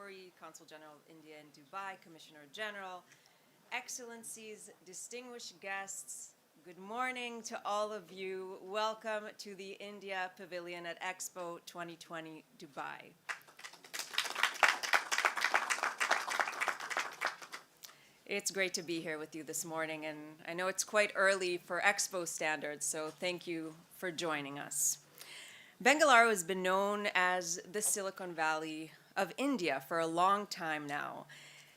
Puri, Consul General of India in Dubai, Commissioner General, Excellencies, distinguished guests, good morning to all of you. Welcome to the India Pavilion at Expo 2020 Dubai. It's great to be here with you this morning, and I know it's quite early for Expo standards, so thank you for joining us. Bengaluru has been known as the Silicon Valley of India for a long time now,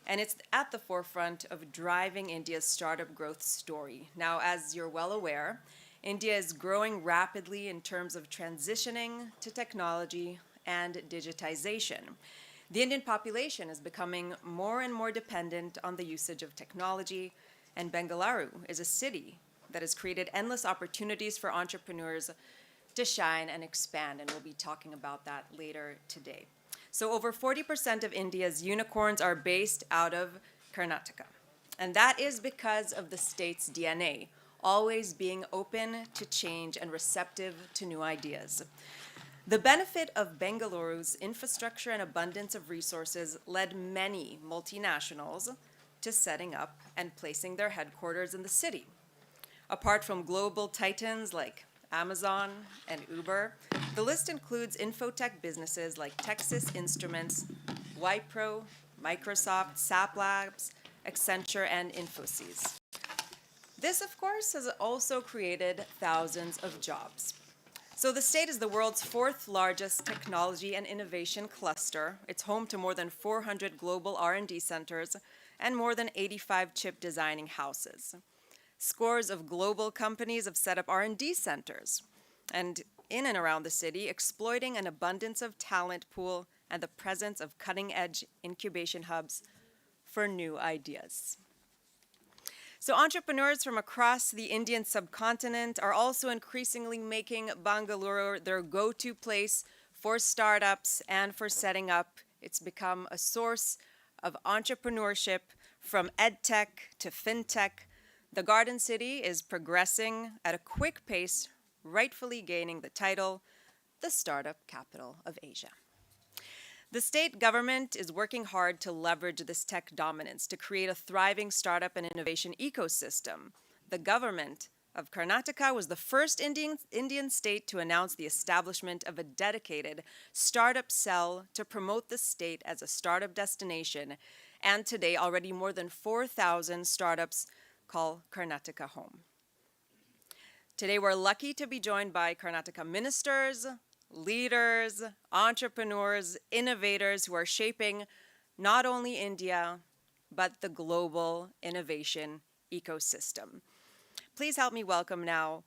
and it's at the forefront of driving India's startup growth story. Now, as you're well aware, India is growing rapidly in terms of transitioning to technology and digitization. The Indian population is becoming more and more dependent on the usage of technology, and Bengaluru is a city that has created endless opportunities for entrepreneurs to shine and expand, and we'll be talking about that later today. So over 40% of India's unicorns are based out of Karnataka, and that is because of the state's DNA, always being open to change and receptive to new ideas. The benefit of Bengaluru's infrastructure and abundance of resources led many multinationals to setting up and placing their headquarters in the city. Apart from global titans like Amazon and Uber, the list includes infotech businesses like Texas Instruments, Wipro, Microsoft, SAP Labs, Accenture, and Infosys. This, of course, has also created thousands of jobs. So the state is the world's fourth largest technology and innovation cluster. It's home to more than 400 global R&D centers and more than 85 chip designing houses. Scores of global companies have set up R&D centers and in and around the city, exploiting an abundance of talent pool and the presence of cutting-edge incubation hubs for new ideas. So entrepreneurs from across the Indian subcontinent are also increasingly making Bengaluru their go-to place for startups and for setting up. It's become a source of entrepreneurship from edtech to fintech. The Garden City is progressing at a quick pace, rightfully gaining the title, the Startup Capital of Asia. The state government is working hard to leverage this tech dominance to create a thriving startup and innovation ecosystem. The government of Karnataka was the first Indian state to announce the establishment of a dedicated startup cell to promote the state as a startup destination. And today, already more than 4,000 startups call Karnataka home. Today, we're lucky to be joined by Karnataka ministers, leaders, entrepreneurs, innovators who are shaping not only India, but the global innovation ecosystem. Please help me welcome now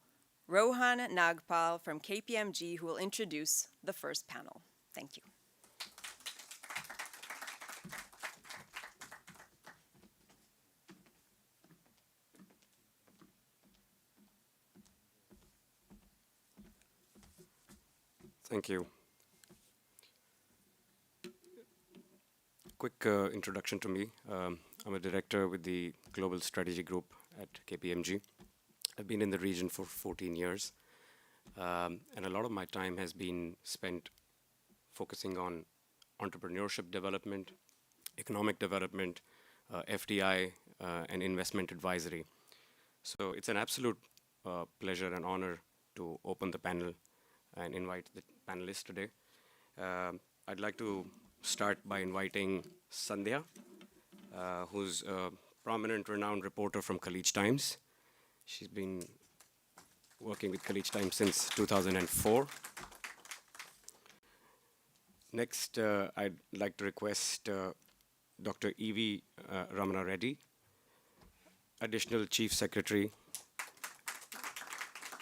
Rohan Nagpal from KPMG, who will introduce the first panel. Thank you. Thank you. Quick introduction to me. I'm a director with the Global Strategy Group at KPMG. I've been in the region for 14 years, and a lot of my time has been spent focusing on entrepreneurship development, economic development, FDI, and investment advisory. So it's an absolute pleasure and honor to open the panel and invite the panelists today. I'd like to start by inviting Sandhya, who's a prominent, renowned reporter from Khaleej Times. She's been working with Khaleej Times since 2004. Next, I'd like to request Dr. E.V. Ramana Reddy, Additional Chief Secretary,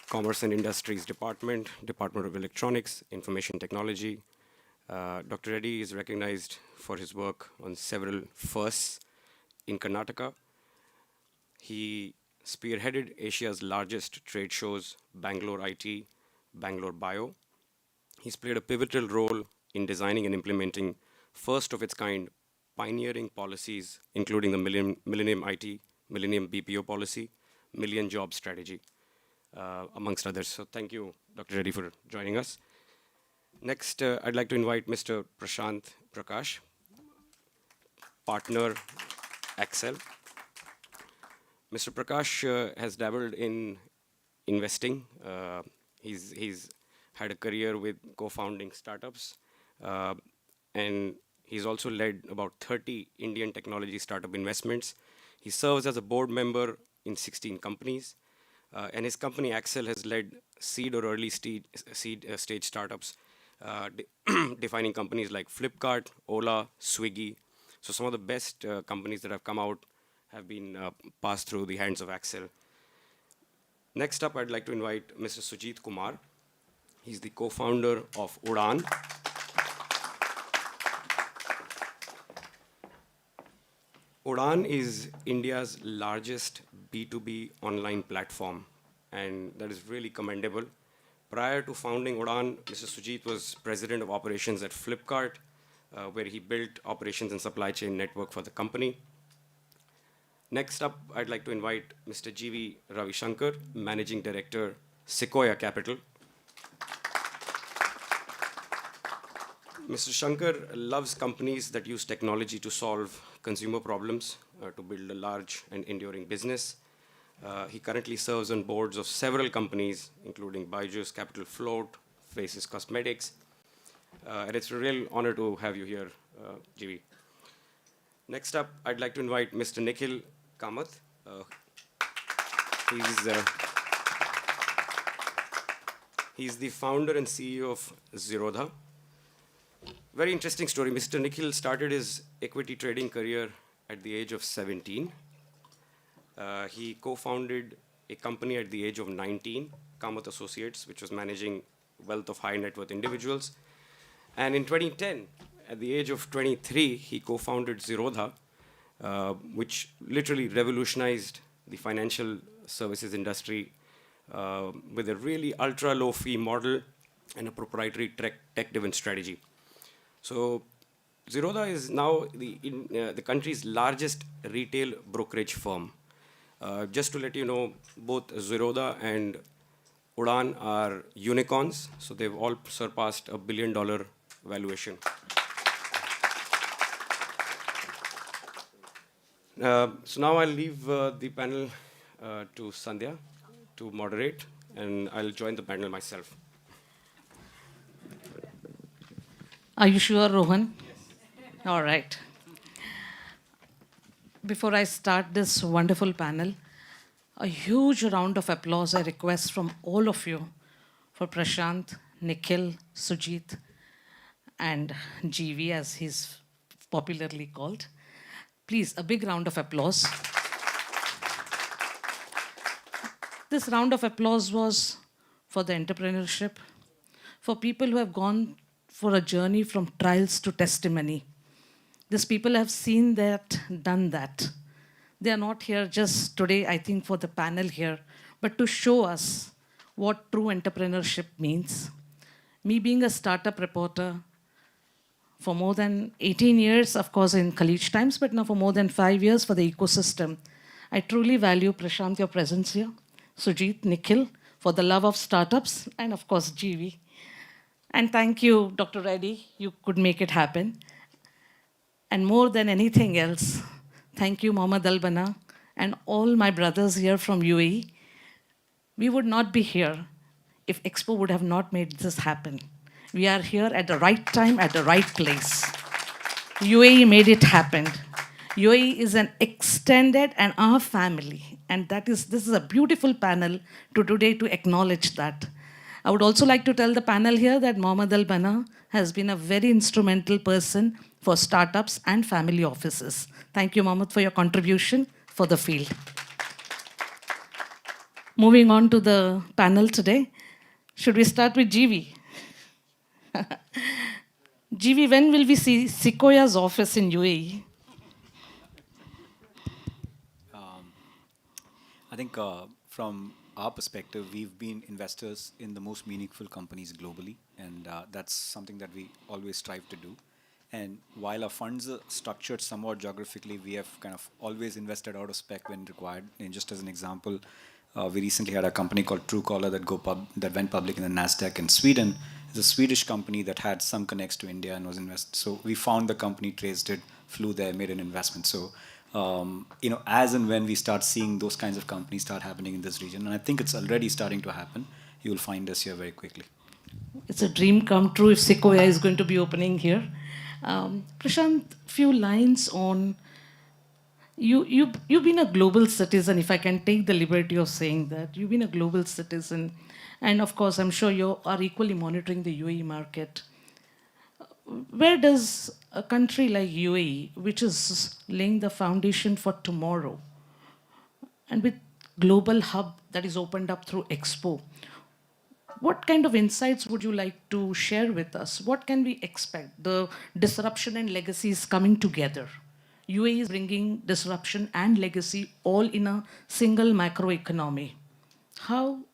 Commerce and Industries Department, Department of Electronics, Information Technology. Dr. Reddy is recognized for his work on several firsts in Karnataka. He spearheaded Asia's largest trade shows, Bangalore IT, Bangalore Bio. He's played a pivotal role in designing and implementing first of its kind pioneering policies, including the Millennium IT, Millennium BPO policy, Million Job Strategy, amongst others. So thank you, Dr. Reddy, for joining us. Next, I'd like to invite Mr. Prashant Prakash, partner, Axel. Mr. Prakash has dabbled in investing. He's had a career with co-founding startups, uh, and he's also led about 30 Indian technology startup investments. He serves as a board member in 16 companies, and his company Axel has led seed or early stage startups, defining companies like Flipkart, Ola, Swiggy. So some of the best companies that have come out have been passed through the hands of Axel. Next up, I'd like to invite Mr. Sujit Kumar. He's the co-founder of Udaan. Udaan is India's largest B2B online platform, and that is really commendable. Prior to founding Udaan, Mr. Sujit was president of operations at Flipkart, where he built operations and supply chain network for the company. Next up, I'd like to invite Mr. G.V. Ravishankar, Managing Director, Sequoia Capital. Mr. Shankar loves companies that use technology to solve consumer problems, to build a large and enduring business. He currently serves on boards of several companies, including Byju's Capital Float, Faces Cosmetics. And it's a real honor to have you here, G.V. Next up, I'd like to invite Mr. Nikhil Kamath. He's the founder and CEO of Zerodha. Very interesting story. Mr. Nikhil started his equity trading career at the age of 17. He co-founded a company at the age of 19, Kamath Associates, which was managing wealth of high net worth individuals. And in 2010, at the age of 23, he co-founded Zerodha, which literally revolutionized the financial services industry with a really ultra-low fee model and a proprietary tech-driven strategy. So Zerodha is now the country's largest retail brokerage firm. Just to let you know, both Zerodha and Udaan are unicorns, so they've all surpassed $1 billion valuation. So now I'll leave the panel to Sandhya to moderate, and I'll join the panel myself. Are you sure, Rohan? Yes. All right. Before I start this wonderful panel, a huge round of applause I request from all of you for Prashant, Nikhil, Sujit, and GV, as he's popularly called. Please, a big round of applause. This round of applause was for the entrepreneurship, for people who have gone for a journey from trials to testimony. These people have seen that, done that. They are not here just today, I think, for the panel here, but to show us what true entrepreneurship means. Me being a startup reporter for more than 18 years, of course, in college times, but now for more than 5 years for the ecosystem, I truly value, Prashant, your presence here, Sujit, Nikhil, for the love of startups, and of course, GV. And thank you, Dr. Reddy, you could make it happen. And more than anything else, thank you, Mohammad Al-Bana, and all my brothers here from UAE. We would not be here if Expo would have not made this happen. We are here at the right time, at the right place. UAE made it happen. UAE is an extended and our family. And this is a beautiful panel today to acknowledge that. I would also like to tell the panel here that Mohammad Al-Bana has been a very instrumental person for startups and family offices. Thank you, Mohammad, for your contribution for the field. Moving on to the panel today, should we start with GV? GV, when will we see Sequoia's office in UAE? I think from our perspective, we've been investors in the most meaningful companies globally, and that's something that we always strive to do. And while our funds are structured somewhat geographically, we have kind of always invested out of spec when required. And just as an example, We recently had a company called Truecaller that went public in the Nasdaq in Sweden. It's a Swedish company that had some connects to India and was invested. So we found the company, traced it, flew there, made an investment. So as and when we start seeing those kinds of companies start happening in this region, and I think it's already starting to happen, you will find us here very quickly. It's a dream come true if Sequoia is going to be opening here. Prashant, few lines on you've been a global citizen, if I can take the liberty of saying that. You've been a global citizen. And of course, I'm sure you are equally monitoring the UAE market. Where does a country like UAE, which is laying the foundation for tomorrow, and with global hub that is opened up through Expo, what kind of insights would you like to share with us? What can we expect? The disruption and legacy is coming together. UAE is bringing disruption and legacy all in a single macro economy.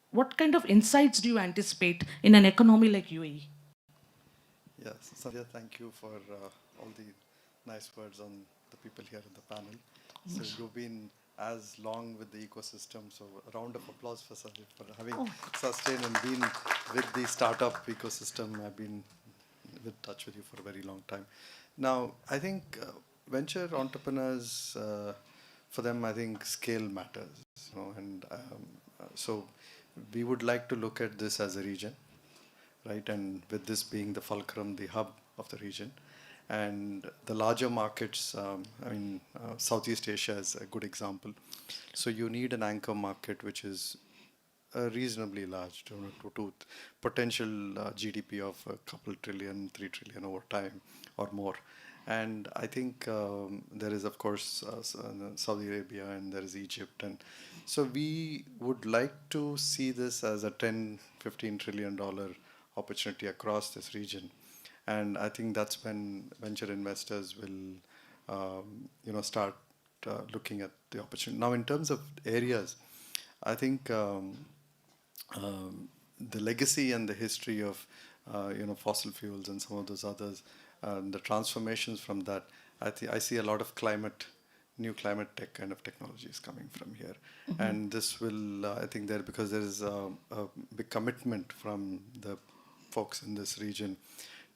What kind of insights do you anticipate in an economy like UAE? Yes, Sandhya, thank you for all the nice words on the people here in the panel. So you've been as long with the ecosystem, so a round of applause for Sandhya for having sustained and been with the startup ecosystem. I've been in touch with you for a very long time. Now, I think venture entrepreneurs, for them, I think scale matters, and so we would like to look at this as a region, right? And with this being the fulcrum, the hub of the region, and the larger markets, Southeast Asia is a good example. So you need an anchor market which is reasonably large to potential GDP of a couple trillion, 3 trillion over time or more. And I think there is, of course, Saudi Arabia, and there is Egypt. And so we would like to see this as a $10, $15 trillion opportunity across this region. And I think that's when venture investors will, start looking at the opportunity. Now, in terms of areas, I think the legacy and the history of, fossil fuels and some of those others, the transformations from that, I see a lot of new climate tech kind of technologies coming from here. Mm-hmm. And this will, I think because there is a big commitment from the folks in this region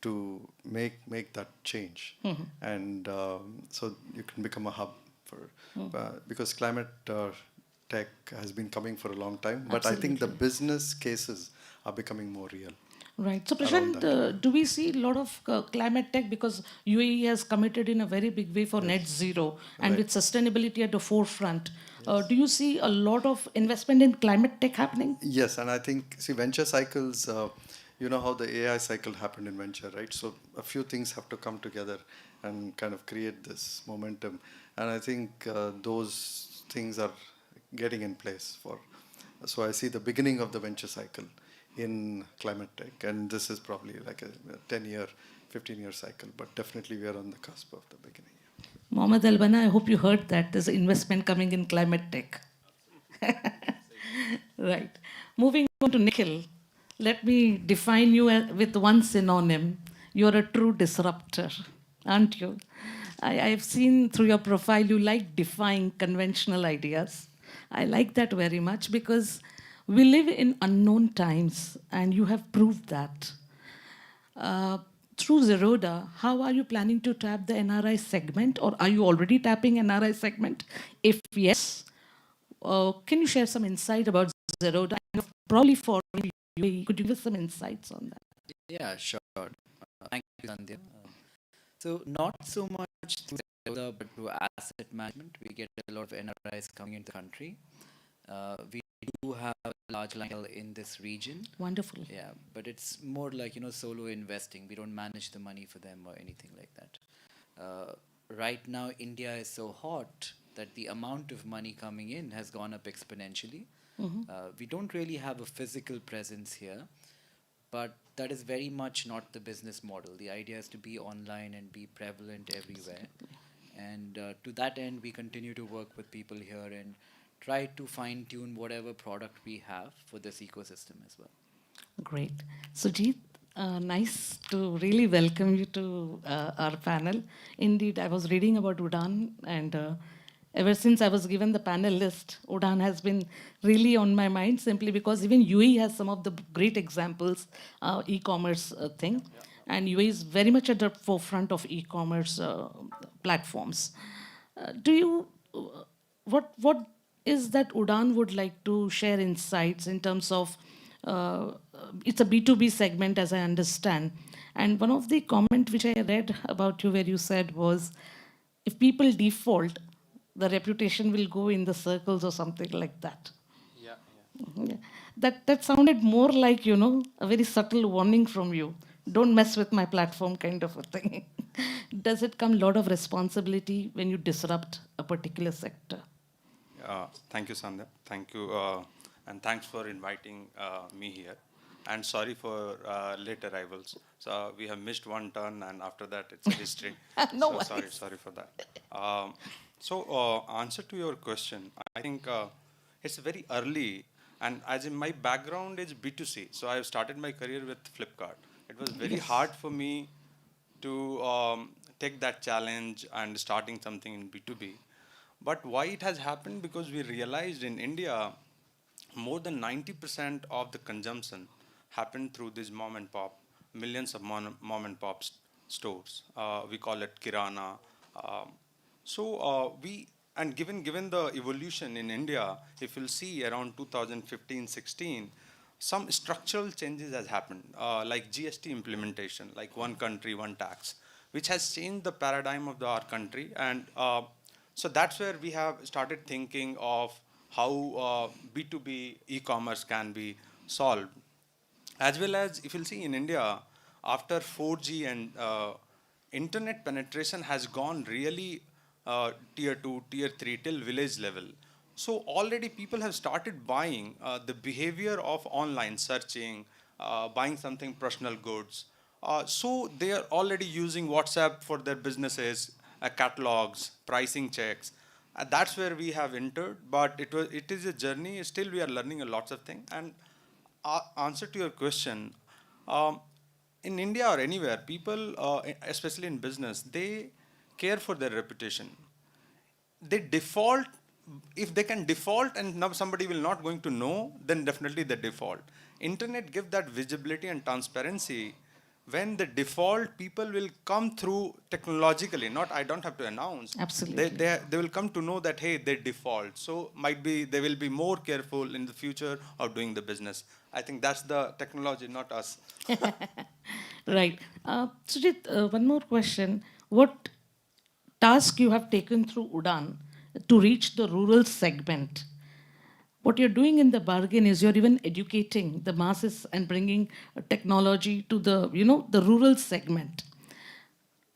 to make that change. Mm-hmm. And so you can become a hub because climate tech has been coming for a long time, but absolutely. I think the business cases are becoming more real. Right. So, Prashant, do we see a lot of climate tech, because UAE has committed in a very big way for net zero and with sustainability at the forefront? Yes. Do you see a lot of investment in climate tech happening? Yes, and I think, venture cycles, you know how the AI cycle happened in venture, right? So a few things have to come together and kind of create this momentum. And I think those things are getting in place so I see the beginning of the venture cycle in climate tech, and this is probably like a 10-year, 15-year cycle, but definitely we are on the cusp of the beginning. Mohammed Albana, I hope you heard that there's investment coming in climate tech. Right. Moving on to Nikhil, let me define you with one synonym. You're a true disruptor, aren't you? I've seen through your profile you like defying conventional ideas. I like that very much because we live in unknown times, and you have proved that. Through Zerodha, how are you planning to tap the NRI segment, or are you already tapping NRI segment? If yes, can you share some insight about Zerodha? And probably for you, could you give us some insights on that? Yeah, sure. Thank you, Sandhya. So not so much through Zerodha, but through asset management. We get a lot of NRIs coming into the country. We do have a large line in this region. Wonderful. Yeah, but it's more like, solo investing. We don't manage the money for them or anything like that. Right now, India is so hot that the amount of money coming in has gone up exponentially. Mm-hmm. We don't really have a physical presence here, but that is very much not the business model. The idea is to be online and be prevalent everywhere. Absolutely. And to that end, we continue to work with people here and try to fine-tune whatever product we have for this ecosystem as well. Great. Sujit, nice to really welcome you to our panel. Indeed, I was reading about Udaan, and ever since I was given the panel list, Udan has been really on my mind simply because even UAE has some of the great examples, e-commerce thing. And UAE is very much at the forefront of e-commerce platforms. Do you, what is that Udan would like to share insights in terms of, it's a B2B segment as I understand. And one of the comment which I read about you where you said was, if people default, the reputation will go in the circles or something like that. Yeah, Yeah. That sounded more like, a very subtle warning from you. Don't mess with my platform kind of a thing. Does it come a lot of responsibility when you disrupt a particular sector? Thank you, Sandhya. Thank you, and thanks for inviting me here. And sorry for late arrivals. So we have missed one turn, and after that, it's a history. No so worries. sorry for that. Answer to your question, I think it's very early, and as in my background is B2C, so I have started my career with Flipkart. It was very hard for me to take that challenge and starting something in B2B. But why it has happened? Because we realized in India, more than 90% of the consumption happened through these mom and pop, millions of mom and pop stores. We call it Kirana. We and given the evolution in India, if you'll see around 2015-16, some structural changes has happened, like GST implementation, like one country, one tax, which has changed the paradigm of our country. And so that's where we have started thinking of how B2B e-commerce can be solved. As well as, if you'll see in India, after 4G and internet penetration has gone really tier 2, tier 3, till village level. So already people have started buying the behavior of online searching, buying something personal goods. So they are already using WhatsApp for their businesses, catalogs, pricing checks. That's where we have entered, but it is a journey. Still, we are learning a lots of things. And answer to your question, in India or anywhere, people, especially in business, they care for their reputation. They default, if they can default and now somebody will not going to know, then definitely they default. Internet give that visibility and transparency. When the default, people will come through technologically, not I don't have to announce. Absolutely. They will come to know that, hey, they default. So might be they will be more careful in the future of doing the business. I think that's the technology, not us. Right. Sujit, one more question. What task you have taken through Udan to reach the rural segment? What you're doing in the bargain is you're even educating the masses and bringing technology to the rural segment.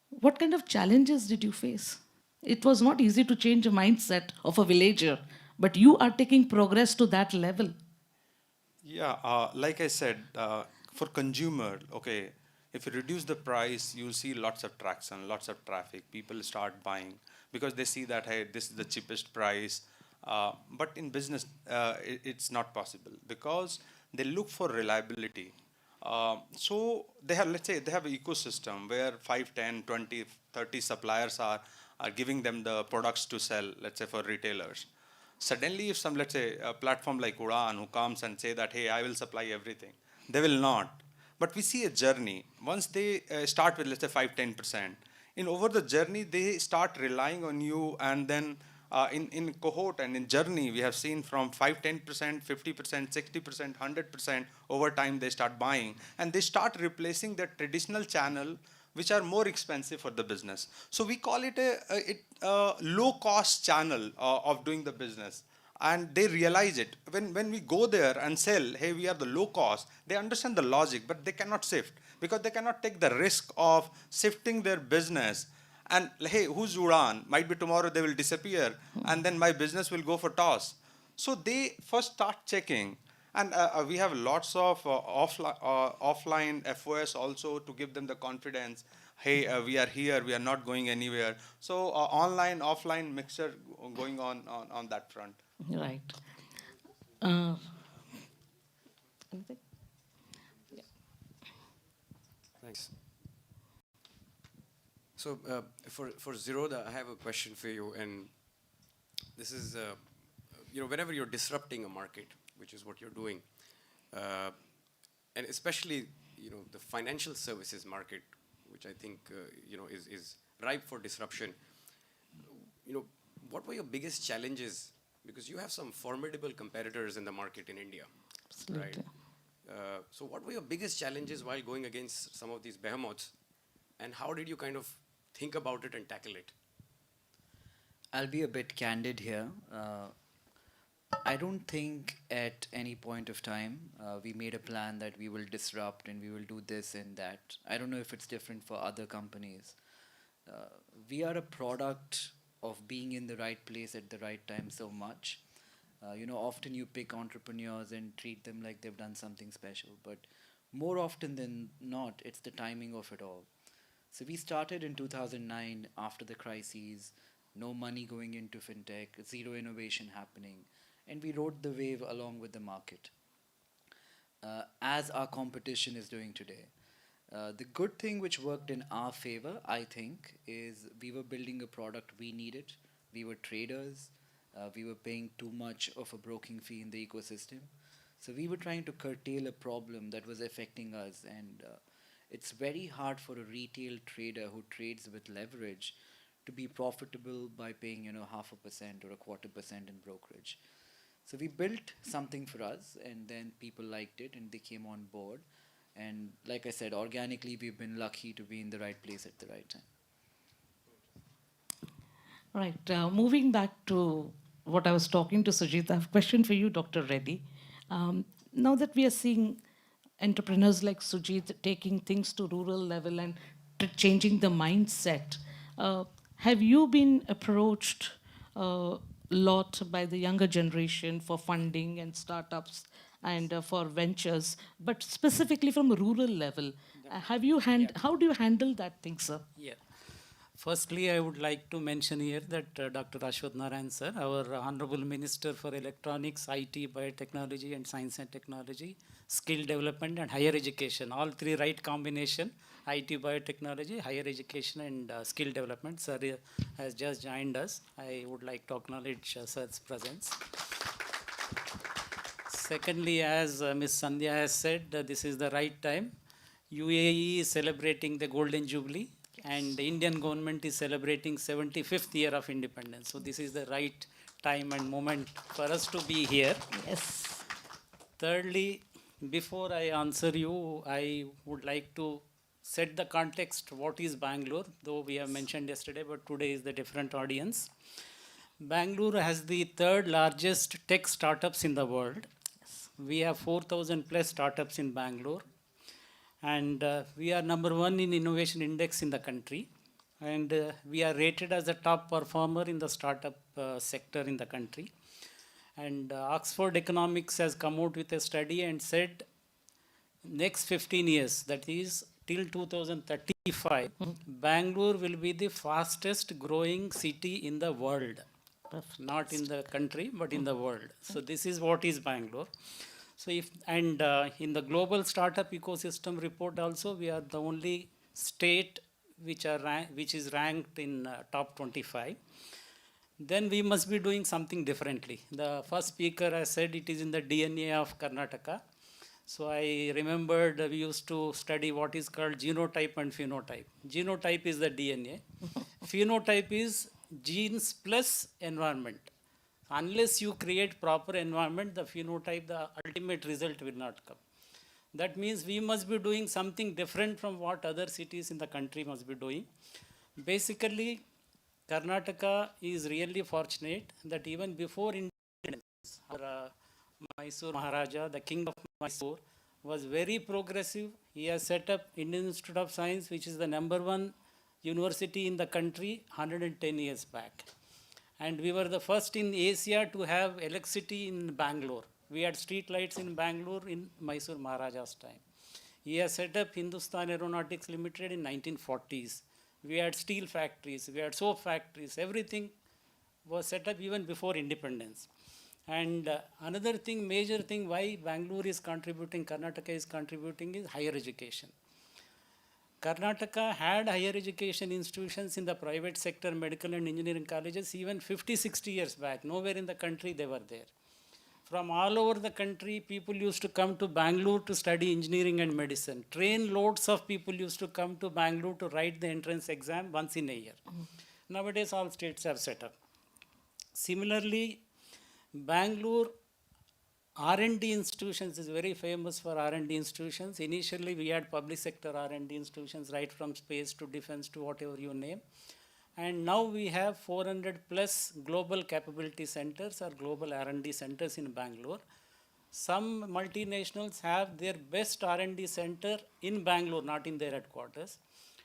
What kind of challenges did you face? It was not easy to change a mindset of a villager, but you are taking progress to that level. Yeah, like I said, for consumer, okay, if you reduce the price, you'll see lots of traction, lots of traffic. People start buying because they see that, hey, this is the cheapest price. But in business, it's not possible because they look for reliability. So they have, let's say, they have an ecosystem where 5, 10, 20, 30 suppliers are giving them the products to sell, let's say, for retailers. Suddenly, if some, let's say, a platform like Udan who comes and say that, hey, I will supply everything, they will not. But we see a journey. Once they start with, let's say, 5, 10%, in over the journey, they start relying on you. And then in cohort and in journey, we have seen from 5, 10%, 50%, 60%, 100%, over time, they start buying. And they start replacing their traditional channel, which are more expensive for the business. So we call it a low-cost channel of doing the business. And they realize it. When we go there and sell, hey, we are the low cost, they understand the logic, but they cannot shift because they cannot take the risk of shifting their business. And hey, who's Udan? Might be tomorrow they will disappear, and then my business will go for toss. So they first start checking. And we have lots of offline FOS also to give them the confidence. Hey, we are here, we are not going anywhere. So online, offline mixture going on that front. Right. Anything? Thanks. So for Zerodha, I have a question for you. And this is, whenever you're disrupting a market, which is what you're doing, and especially, the financial services market, which I think, is ripe for disruption. What were your biggest challenges? Because you have some formidable competitors in the market in India, right? Absolutely. So what were your biggest challenges while going against some of these behemoths? And how did you kind of think about it and tackle it? I'll be a bit candid here. I don't think at any point of time we made a plan that we will disrupt and we will do this and that. I don't know if it's different for other companies. We are a product of being in the right place at the right time so much. Often you pick entrepreneurs and treat them like they've done something special, but more often than not, it's the timing of it all. So we started in 2009 after the crises, no money going into fintech, zero innovation happening, and we rode the wave along with the market, as our competition is doing today. The good thing which worked in our favor, I think, is we were building a product we needed. We were traders. We were paying too much of a broking fee in the ecosystem. So we were trying to curtail a problem that was affecting us. And it's very hard for a retail trader who trades with leverage to be profitable by paying 0.5% or 0.25% in brokerage. So we built something for us, and then people liked it and they came on board. And like I said, organically, we've been lucky to be in the right place at the right time. Right. Moving back to what I was talking to Sujit, I have a question for you, Dr. Reddy. Now that we are seeing entrepreneurs like Sujit taking things to rural level and changing the mindset, have you been approached a lot by the younger generation for funding and startups and for ventures, but specifically from a rural level? Have you How do you handle that thing, sir? Yeah. Firstly, I would like to mention here that Dr. Ashwath Narayan sir, our Honorable Minister for Electronics, IT, Biotechnology and Science and Technology, Skill Development and Higher Education, all three right combination, IT, Biotechnology, Higher Education and Skill Development. Sir has just joined us. I would like to acknowledge sir's presence. Secondly, as Ms. Sandhya has said, this is the right time. UAE is celebrating the Golden Jubilee, and the Indian government is celebrating 75th year of independence. So this is the right time and moment for us to be here. Yes. Thirdly, before I answer you, I would like to set the context. What is Bangalore? Though we have mentioned yesterday, but today is the different audience. Bangalore has the third largest tech startups in the world. We have 4,000 plus startups in Bangalore. And we are number one in innovation index in the country. And we are rated as a top performer in the startup sector in the country. And Oxford Economics has come out with a study and said next 15 years, that is till 2035, Bangalore will be the fastest growing city in the world. Not in the country, but in the world. So this is what is Bangalore. So in the global startup ecosystem report also, we are the only state which is ranked in top 25. Then we must be doing something differently. The first speaker has said it is in the DNA of Karnataka. So I remembered we used to study what is called genotype and phenotype. Genotype is the DNA. Phenotype is genes plus environment. Unless you create proper environment, the phenotype, the ultimate result will not come. That means we must be doing something different from what other cities in the country must be doing. Basically, Karnataka is really fortunate that even before independence, Mysore Maharaja, the king of Mysore, was very progressive. He has set up Indian Institute of Science, which is the #1 university in the country 110 years back. And we were the first in Asia to have electricity in Bangalore. We had street lights in Bangalore in Mysore Maharaja's time. He has set up Hindustan Aeronautics Limited in 1940s. We had steel factories, we had soap factories, everything was set up even before independence. And another thing, major thing why Bangalore is contributing, Karnataka is contributing is higher education. Karnataka had higher education institutions in the private sector, medical and engineering colleges, even 50, 60 years back. Nowhere in the country they were there. From all over the country, people used to come to Bangalore to study engineering and medicine. Train loads of people used to come to Bangalore to write the entrance exam once in a year. Nowadays, all states have set up. Similarly, Bangalore R&D institutions is very famous for R&D institutions. Initially, we had public sector R&D institutions, right from space to defense to whatever you name. And now we have 400 plus global capability centers or global R&D centers in Bangalore. Some multinationals have their best R&D center in Bangalore, not in their headquarters.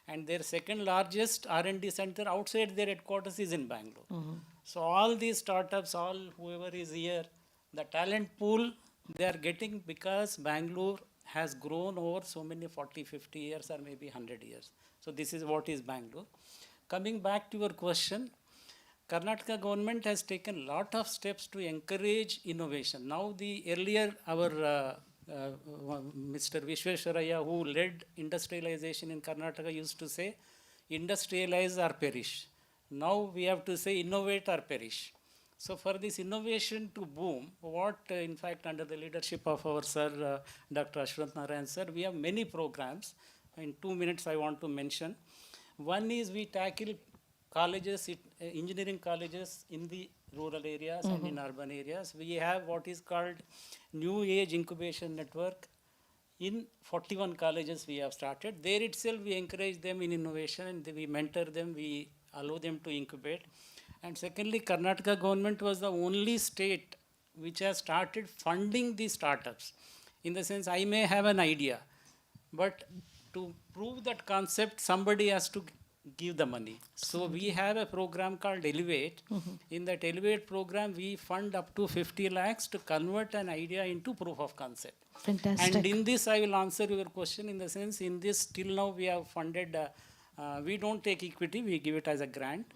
And their second largest R&D center outside their headquarters is in Bangalore. So all these startups, all whoever is here, the talent pool they are getting because Bangalore has grown over so many 40, 50 years or maybe 100 years. So this is what is Bangalore. Coming back to your question, Karnataka government has taken a lot of steps to encourage innovation. Now the earlier our Mr. Vishweswaraya, who led industrialization in Karnataka, used to say, industrialize or perish. Now we have to say innovate or perish. So for this innovation to boom, what in fact under the leadership of our sir, Dr. Ashwath Narayan sir, we have many programs. In 2 minutes I want to mention. One is we tackle colleges, engineering colleges in the rural areas and in urban areas. We have what is called New Age Incubation Network. In 41 colleges we have started. There itself we encourage them in innovation and we mentor them, we allow them to incubate. And secondly, Karnataka government was the only state which has started funding these startups. In the sense, I may have an idea, but to prove that concept, somebody has to give the money. So we have a program called Elevate. In that Elevate program, we fund up to 50 lakhs to convert an idea into proof of concept. Fantastic. And in this, I will answer your question in the sense, in this, till now we have funded, we don't take equity, we give it as a grant.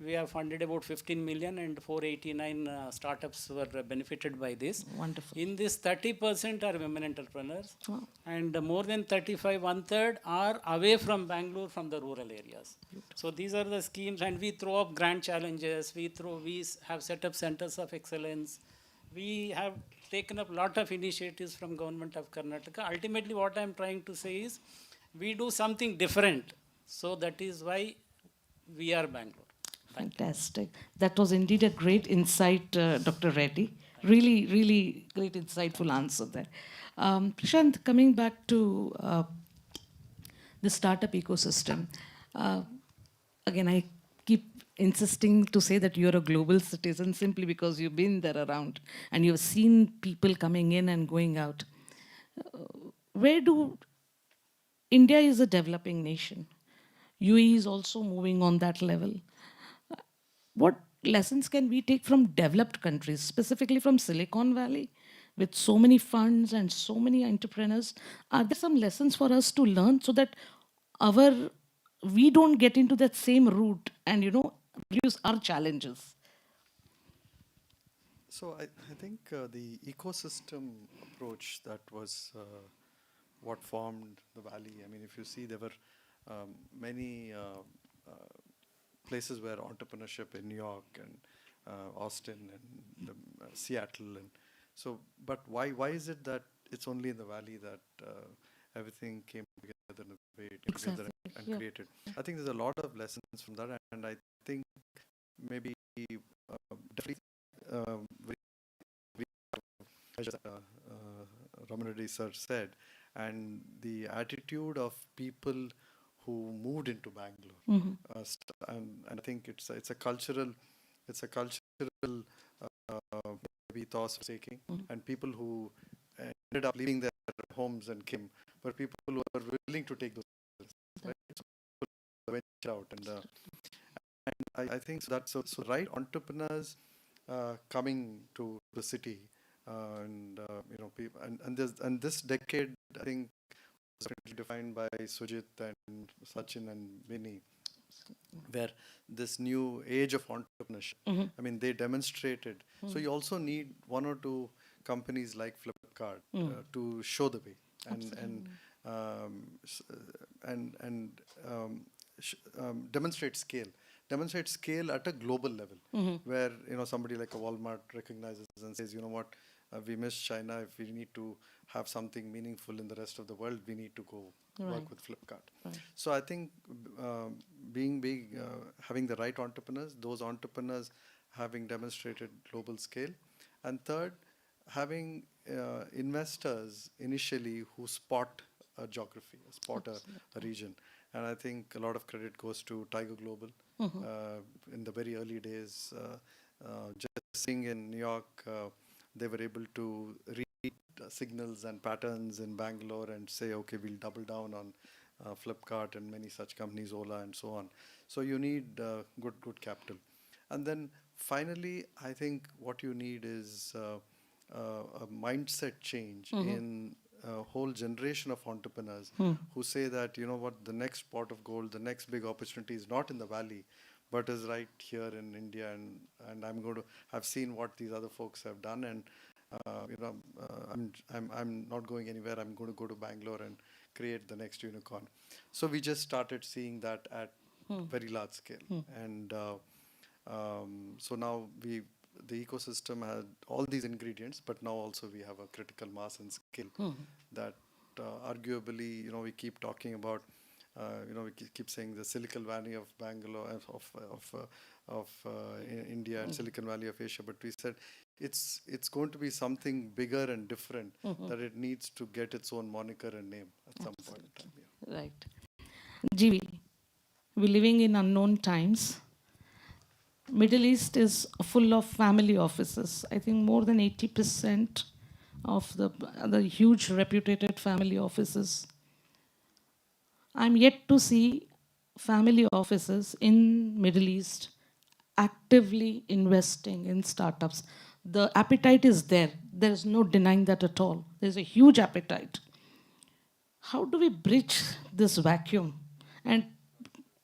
We have funded about 15 million and 489 startups were benefited by this. Wonderful. In this, 30% are women entrepreneurs. Wow. And more than 35, one-third are away from Bangalore, from the rural areas. So these are the schemes, and we throw up grant challenges, we have set up centers of excellence. We have taken up a lot of initiatives from government of Karnataka. Ultimately, what I am trying to say is, we do something different. So that is why we are Bangalore. Fantastic. That was indeed a great insight, Dr. Reddy. Really, really great, insightful answer there. Prashant, coming back to the startup ecosystem, again, I keep insisting to say that you're a global citizen simply because you've been there around and you've seen people coming in and going out. India is a developing nation. UAE is also moving on that level. What lessons can we take from developed countries, specifically from Silicon Valley, with so many funds and so many entrepreneurs? Are there some lessons for us to learn so that we don't get into that same route and, reduce our challenges? So I think the ecosystem approach that was what formed the valley. I mean, if you see, there were many places where entrepreneurship in New York and Austin and Seattle, and so. But why is it that it's only in the valley that everything came together in the way it came together and created? I think there's a lot of lessons from that, and I think maybe definitely Raman Reddy sir said, and the attitude of people who moved into Bangalore, and I think it's a cultural maybe thought taking, and people who ended up leaving their homes and came, were people who were willing to take those risks, right? So venture out, and I think that's so right. Entrepreneurs coming to the city, people, and this decade, I think, was defined by Sujit and Sachin and Vinny, where this new age of entrepreneurship, I mean, they demonstrated. So you also need one or two companies like Flipkart to show the way, and demonstrate scale at a global level, where somebody like a Walmart recognizes and says, you know what, we miss China. If we need to have something meaningful in the rest of the world, we need to go work with Flipkart. So I think being big, having the right entrepreneurs, those entrepreneurs having demonstrated global scale, and third, having investors initially who spot a geography, spot a region. And I think a lot of credit goes to Tiger Global. In the very early days, just seeing in New York, they were able to read signals and patterns in Bangalore and say, okay, we'll double down on Flipkart and many such companies, Ola and so on. So you need good capital. And then finally, I think what you need is a mindset change in a whole generation of entrepreneurs who say that, you know what, the next pot of gold, the next big opportunity is not in the valley, but is right here in India. And I've seen what these other folks have done, and I'm not going anywhere. I'm going to go to Bangalore and create the next unicorn. So we just started seeing that at very large scale, and so now the ecosystem had all these ingredients, but now also we have a critical mass and scale that arguably, we keep talking about. We keep saying the Silicon Valley of Bangalore, India, and Silicon Valley of Asia, but we said it's going to be something bigger and different, that it needs to get its own moniker and name at some point in time. Yeah. Right. GV, we're living in unknown times. Middle East is full of family offices. I think more than 80% of the huge reputed family offices. I'm yet to see family offices in Middle East actively investing in startups. The appetite is there. There's no denying that at all. There's a huge appetite. How do we bridge this vacuum? And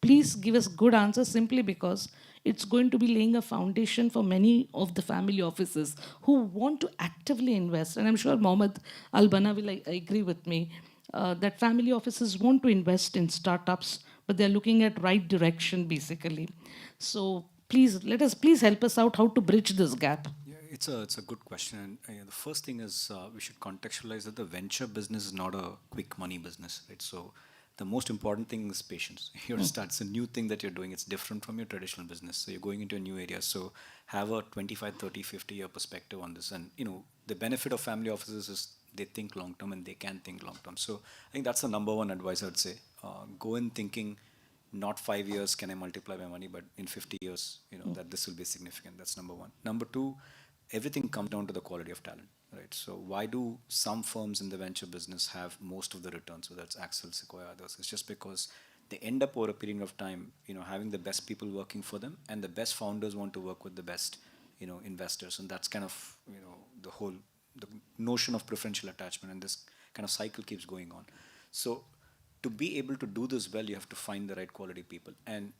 please give us good answers, simply because it's going to be laying a foundation for many of the family offices who want to actively invest. And I'm sure Mohammed Al-Bana will agree with me that family offices want to invest in startups, but they're looking at right direction, basically. So please help us out how to bridge this gap. Yeah, it's a good question. And the first thing is we should contextualize that the venture business is not a quick money business, right? So the most important thing is patience. You're start. It's a new thing that you're doing. It's different from your traditional business. So you're going into a new area. So have a 25, 30, 50-year perspective on this. And, the benefit of family offices is they think long-term and they can think long-term. So I think that's the number one advice I would say. Go in thinking, not 5 years can I multiply my money, but in 50 years, that this will be significant. That's number one. Number two, everything comes down to the quality of talent, right? So why do some firms in the venture business have most of the returns, whether it's Axel, Sequoia, others? It's just because they end up over a period of time, having the best people working for them, and the best founders want to work with the best, investors. And that's kind of, the notion of preferential attachment, and this kind of cycle keeps going on. So to be able to do this well, you have to find the right quality people. And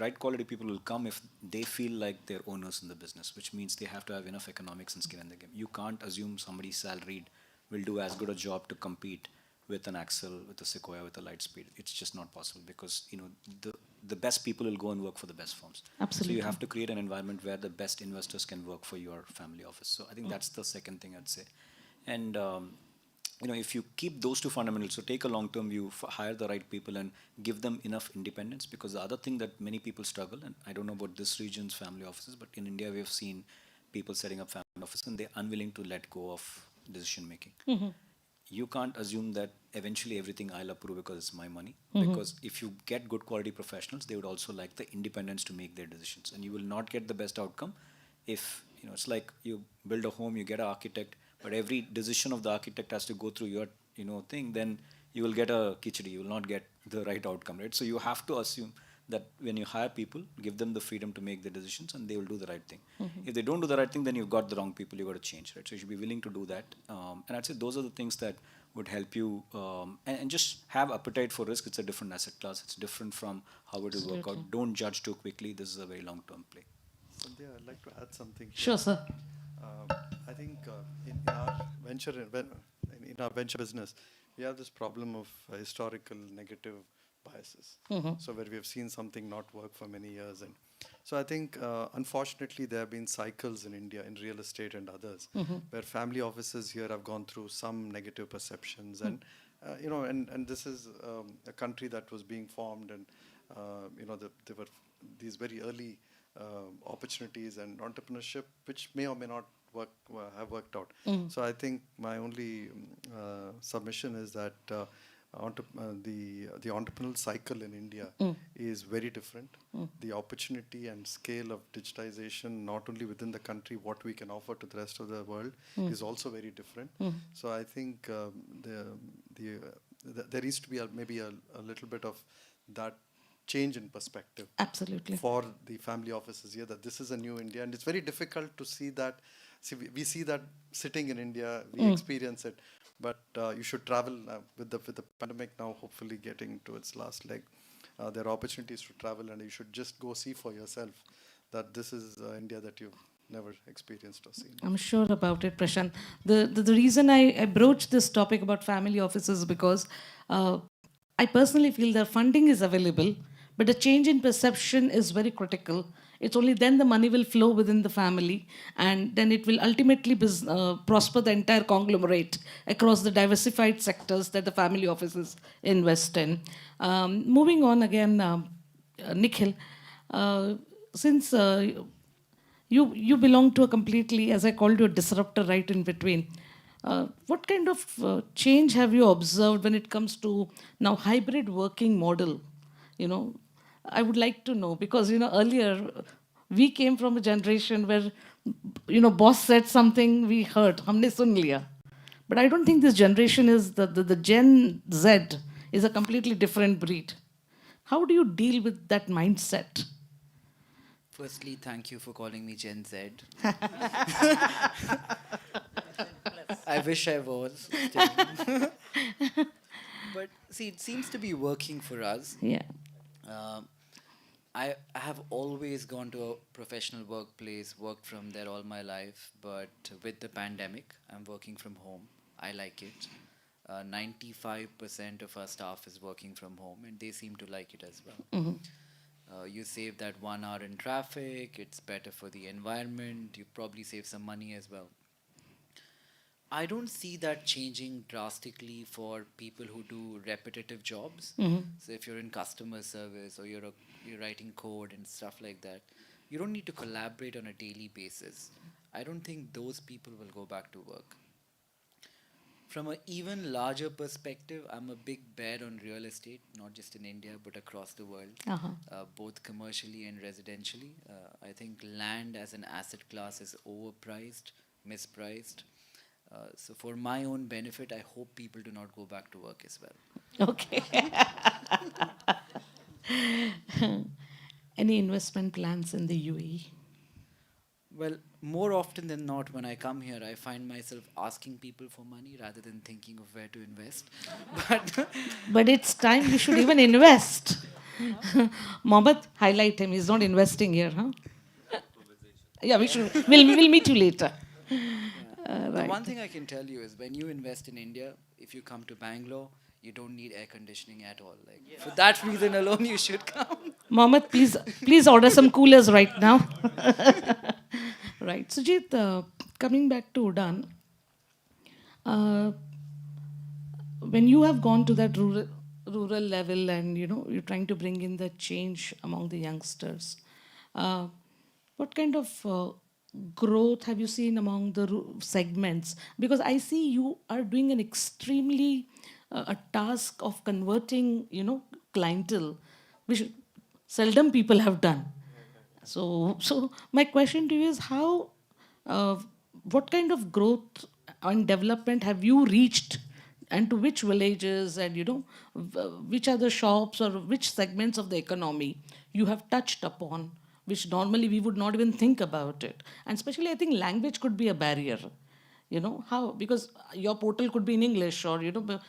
right quality people will come if they feel like they're owners in the business, which means they have to have enough economics and skin in the game. You can't assume somebody salaried will do as good a job to compete with an Axel, with a Sequoia, with a Lightspeed. It's just not possible, because the best people will go and work for the best firms. Absolutely. So you have to create an environment where the best investors can work for your family office. So I think that's the second thing I'd say. And if you keep those two fundamentals, so take a long-term view, hire the right people and give them enough independence, because the other thing that many people struggle, and I don't know about this region's family offices, but in India we have seen people setting up family offices and they're unwilling to let go of decision making. You can't assume that eventually everything I'll approve because it's my money, because if you get good quality professionals, they would also like the independence to make their decisions, and you will not get the best outcome if, it's like you build a home, you get an architect, but every decision of the architect has to go through your, thing, then you will get a khichdi, you will not get the right outcome, right? So you have to assume that when you hire people, give them the freedom to make the decisions and they will do the right thing. If they don't do the right thing, then you've got the wrong people, you've got to change, right? So you should be willing to do that. And I'd say those are the things that would help you, and just have appetite for risk. It's a different asset class. It's different from how it will work out. Don't judge too quickly. This is a very long-term play. Sandhya, I'd like to add something. Sure, sir. I think in our venture business, we have this problem of historical negative biases. So where we have seen something not work for many years, and so I think unfortunately there have been cycles in India in real estate and others where family offices here have gone through some negative perceptions, and and this is a country that was being formed, and there were these very early opportunities and entrepreneurship which may or may not have worked out. So I think my only submission is that the entrepreneurial cycle in India is very different. The opportunity and scale of digitization, not only within the country, what we can offer to the rest of the world, is also very different. So I think there needs to be maybe a little bit of that change in perspective. Absolutely. For the family offices here, that this is a new India, and it's very difficult to see that. See, we see that sitting in India, we experience it, but you should travel with the pandemic now hopefully getting to its last leg. There are opportunities to travel, and you should just go see for yourself that this is India that you've never experienced or seen. I'm sure about it, Prashant. The reason I broached this topic about family offices because I personally feel that funding is available, but a change in perception is very critical. It's only then the money will flow within the family, and then it will ultimately prosper the entire conglomerate across the diversified sectors that the family offices invest in. Moving on again, Nikhil, since you belong to a completely, as I called you, a disruptor right in between. What kind of change have you observed when it comes to now hybrid working model? I would like to know because earlier we came from a generation where boss said something, we heard, humne sun liya. But I don't think this generation is the Gen Z is a completely different breed. How do you deal with that mindset? Firstly, thank you for calling me Gen Z. I wish I was. Still. But see, it seems to be working for us. Yeah. I have always gone to a professional workplace, worked from there all my life, but with the pandemic, I'm working from home. I like it. 95% of our staff is working from home, and they seem to like it as well. You save that 1 hour in traffic, it's better for the environment, you probably save some money as well. I don't see that changing drastically for people who do repetitive jobs. So if you're in customer service or you're writing code and stuff like that, you don't need to collaborate on a daily basis. I don't think those people will go back to work. From an even larger perspective, I'm a big bear on real estate, not just in India, but across the world, both commercially and residentially. I think land as an asset class is overpriced, mispriced. So for my own benefit, I hope people do not go back to work as well. Okay. Any investment plans in the UAE? Well, more often than not, when I come here, I find myself asking people for money rather than thinking of where to invest. But it's time you should even invest. Mohammed, highlight him. He's not investing here, huh? Yeah, we should. We'll meet you later. The one thing I can tell you is when you invest in India, if you come to Bangalore, you don't need air conditioning at all. For that reason alone, you should come. Mohammed, please order some coolers right now. Right. Sujit, coming back to Udan, when you have gone to that rural level and you're trying to bring in the change among the youngsters, what kind of growth have you seen among the segments? Because I see you are doing an extremely a task of converting, clientele, which seldom people have done. So my question to you is what kind of growth and development have you reached, and to which villages, and which are the shops or which segments of the economy you have touched upon, which normally we would not even think about it. And especially I think language could be a barrier. How, because your portal could be in English or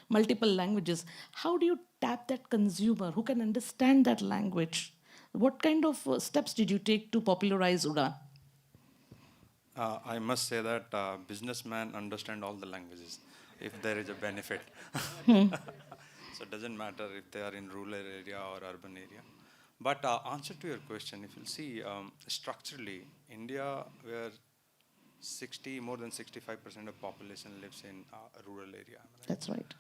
multiple languages. How do you tap that consumer who can understand that language? What kind of steps did you take to popularize Udan? I must say that businessmen understand all the languages. if there is a benefit. So it doesn't matter if they are in rural area or urban area. But answer to your question, if you'll see structurally, India, where more than 65% of population lives in rural area. Right? That's right.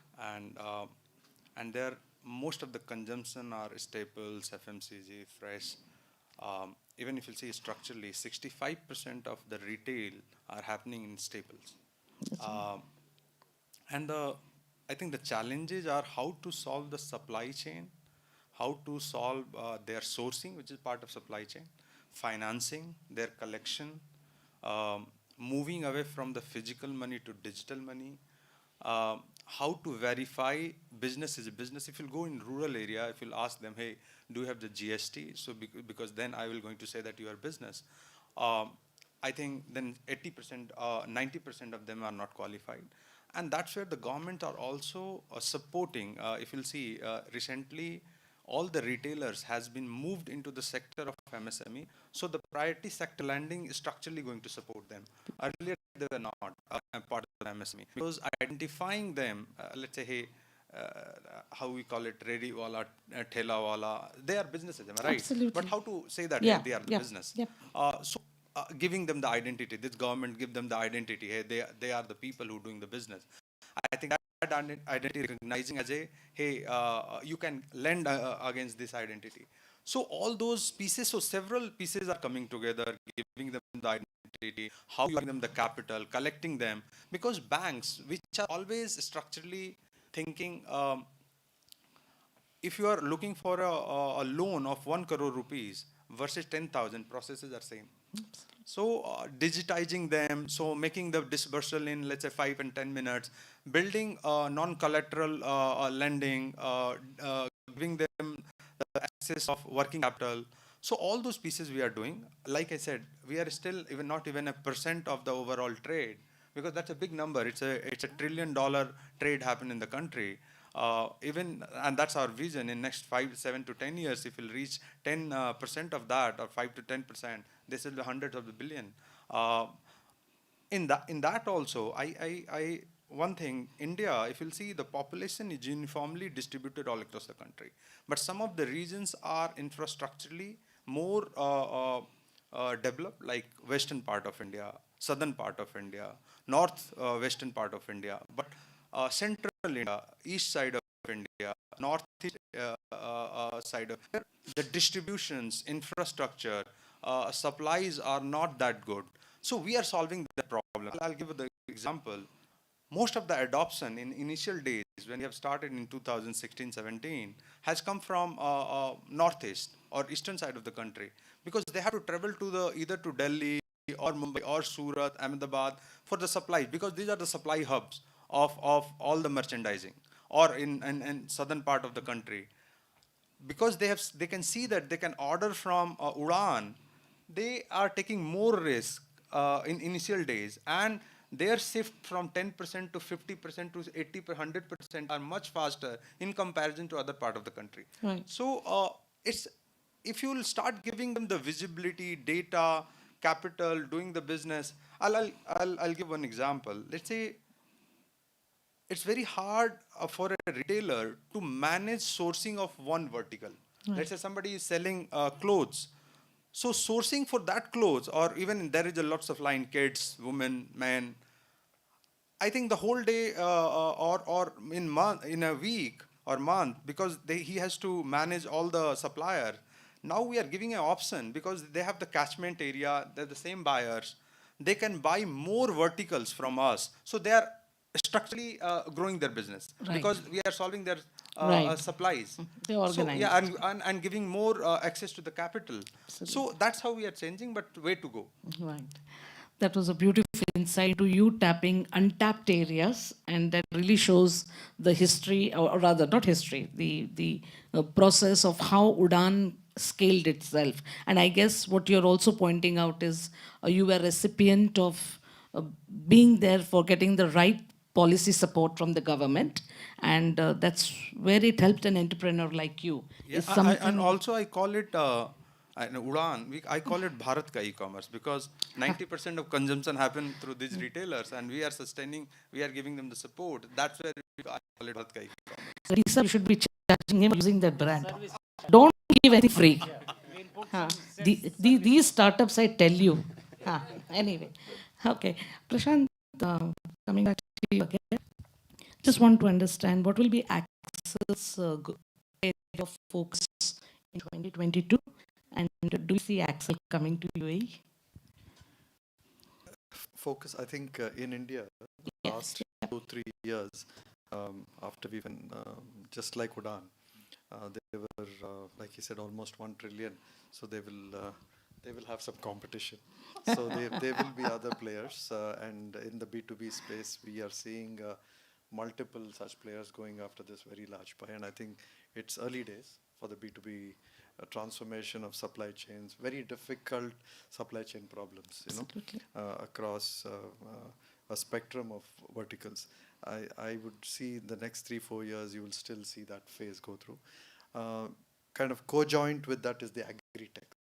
And there most of the consumption are staples, FMCG, fresh. Even if you see structurally, 65% of the retail are happening in staples. And I think the challenges are how to solve the supply chain, how to solve their sourcing, which is part of supply chain, financing, their collection, moving away from the physical money to digital money, how to verify business is a business. If you'll go in rural area, if you'll ask them, hey, do you have the GST? So because then I will going to say that you are business. I think then 80%, 90% of them are not qualified. And that's where the government are also supporting. If you'll see, recently, all the retailers has been moved into the sector of MSME. So the priority sector lending is structurally going to support them. Earlier, they were not part of the MSME. Because identifying them, let's say, hey, how we call it, ready wala, thela wala, they are businesses, am I right? Absolutely. But how to say that Yeah, hey, they are the yeah, business? yeah. Giving them the identity, this government give them the identity, hey, they are the people who are doing the business. I think that identity recognizing as a, hey, you can lend against this identity. So all those pieces, so several pieces are coming together, giving them the identity, how you give them the capital, collecting them. Because banks, which are always structurally thinking, if you are looking for a loan of 1 crore rupees versus 10,000, processes are same. So digitizing them, so making the disbursal in, let's say, 5 and 10 minutes, building non-collateral lending, giving them the access of working capital. So all those pieces we are doing. Like I said, we are still not even 1% of the overall trade, because that's a big number. It's a $1 trillion trade happen in the country. And that's our vision in next 5, 7 to 10 years. If we'll reach 10% of that, or 5 to 10%, this will be hundreds of the billion. In that also, one thing, India, if you'll see, the population is uniformly distributed all across the country. But some of the regions are infrastructurally more developed, like western part of India, southern part of India, north western part of India. But central India, east side of India, northeast side of India, the distributions, infrastructure, supplies are not that good. So we are solving that problem. I'll give you the example. Most of the adoption in initial days, when we have started in 2016-17, has come from northeast or eastern side of the country, because they have to travel to either to Delhi or Mumbai or Surat, Ahmedabad for the supply, because these are the supply hubs of all the merchandising, or in southern part of the country. Because they can see that they can order from Udan, they are taking more risk in initial days, and their shift from 10% to 50% to 80%, 100% are much faster in comparison to other part of the country. Right. So if you will start giving them the visibility, data, capital, doing the business. I'll give one example. Let's say it's very hard for a retailer to manage sourcing of one vertical. Let's say somebody is selling clothes. So sourcing for that clothes, or even there is a lots of line, kids, women, men. I think the whole day or in a week or month, because he has to manage all the suppliers. Now we are giving an option, because they have the catchment area, they're the same buyers. They can buy more verticals from us. So they are structurally growing their business, Right. because we are solving their Right. supplies. They're So, organized. yeah, and giving more access to the capital. So that's how we are changing, but way to go. Right. That was a beautiful insight to you tapping untapped areas, and that really shows the history, or rather, not history, the process of how Udan scaled itself. And I guess what you're also pointing out is you were a recipient of being there for getting the right policy support from the government, and that's where it helped an entrepreneur like you. Yeah, Is and something- also I call it And Udan, I call it Bharat ka e-commerce because 90% of consumption happen through these retailers, and we are sustaining, we are giving them the support. That's where I call it Bharat ka e-commerce. Lisa, you should be charging him using that brand. Don't give anything free. These startups, I tell you. Anyway, okay. Prashant, coming back to you again, just want to understand what will be Axel's area of focus in 2022, and do you see Axel coming to UAE? Focus, I think, in India, last 2-3 years, after we've been, just like Udan, they were, like you said, almost 1 trillion. So they will have some competition. So there will be other players, and in the B2B space, we are seeing multiple such players going after this very large pie. And I think it's early days for the B2B transformation of supply chains. Very difficult supply chain problems, across a spectrum of verticals. I would see the next 3-4 years, you will still see that phase go through. Kind of co-joint with that is the agri-tech.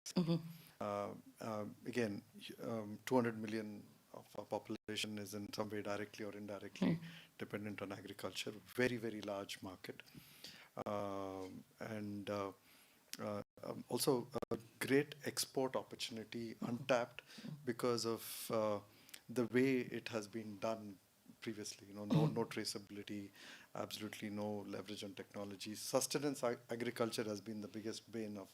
Again, 200 million of our population is in some way directly or indirectly dependent on agriculture. Very, very large market. And also a great export opportunity, untapped because of the way it has been done previously. No traceability, absolutely no leverage on technology. Sustenance agriculture has been the biggest bane of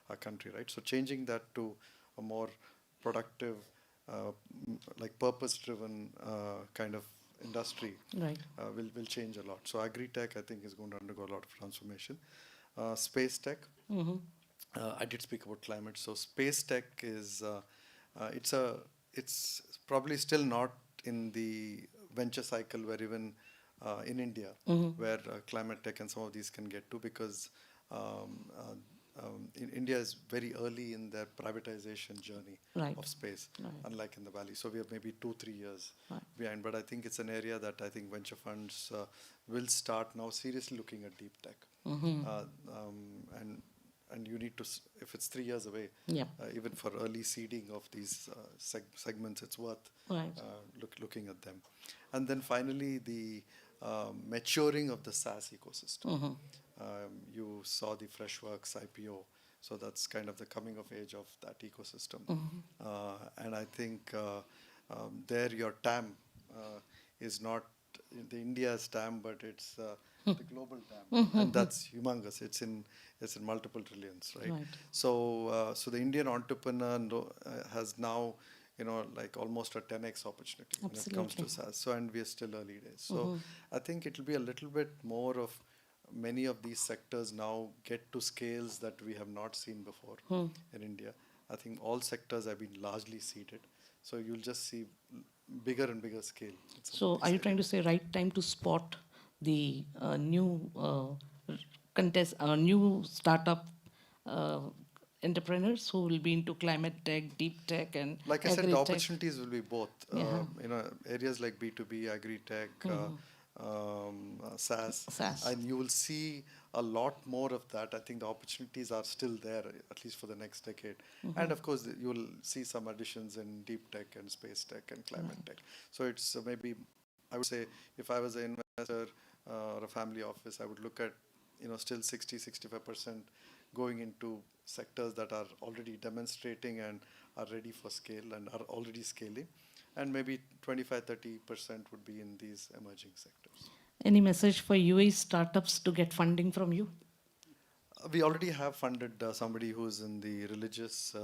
our country, right? So changing that to a more productive, like purpose-driven kind of industry will change a lot. So agri-tech, I think, is going to undergo a lot of transformation. Space tech, I did speak about climate. So space tech is, it's probably still not in the venture cycle where even in India, where climate tech and some of these can get to, because in India is very early in their privatization journey of space, unlike in the Valley. So we are maybe 2-3 years behind. But I think it's an area that I think venture funds will start now seriously looking at deep tech. And you need to, if it's 3 years away, even for early seeding of these segments, it's worth looking at them. And then finally, the maturing of the SaaS ecosystem. You saw the Freshworks IPO, so that's kind of the coming of age of that ecosystem. And I think there your TAM is not the India's TAM, but it's the global TAM, and that's humongous. It's in multiple trillions, right? So the Indian entrepreneur has now, like almost a 10x opportunity when it comes to SaaS. So, and we are still early days. So I think it will be a little bit more of many of these sectors now get to scales that we have not seen before in India. I think all sectors have been largely seeded. So you'll just see bigger and bigger scale. So are you trying to say right time to spot the new new startup entrepreneurs who will be into climate tech, deep tech, and like I said, the opportunities will be both. Areas like B2B, agri-tech, SaaS, and you will see a lot more of that. I think the opportunities are still there, at least for the next decade. And of course, you will see some additions in deep tech and space tech and climate tech. So it's maybe, I would say, if I was an investor or a family office, I would look at, still 60-65% going into sectors that are already demonstrating and are ready for scale and are already scaling. And maybe 25-30% would be in these emerging sectors. Any message for UAE startups to get funding from you? We already have funded somebody who's in the religious,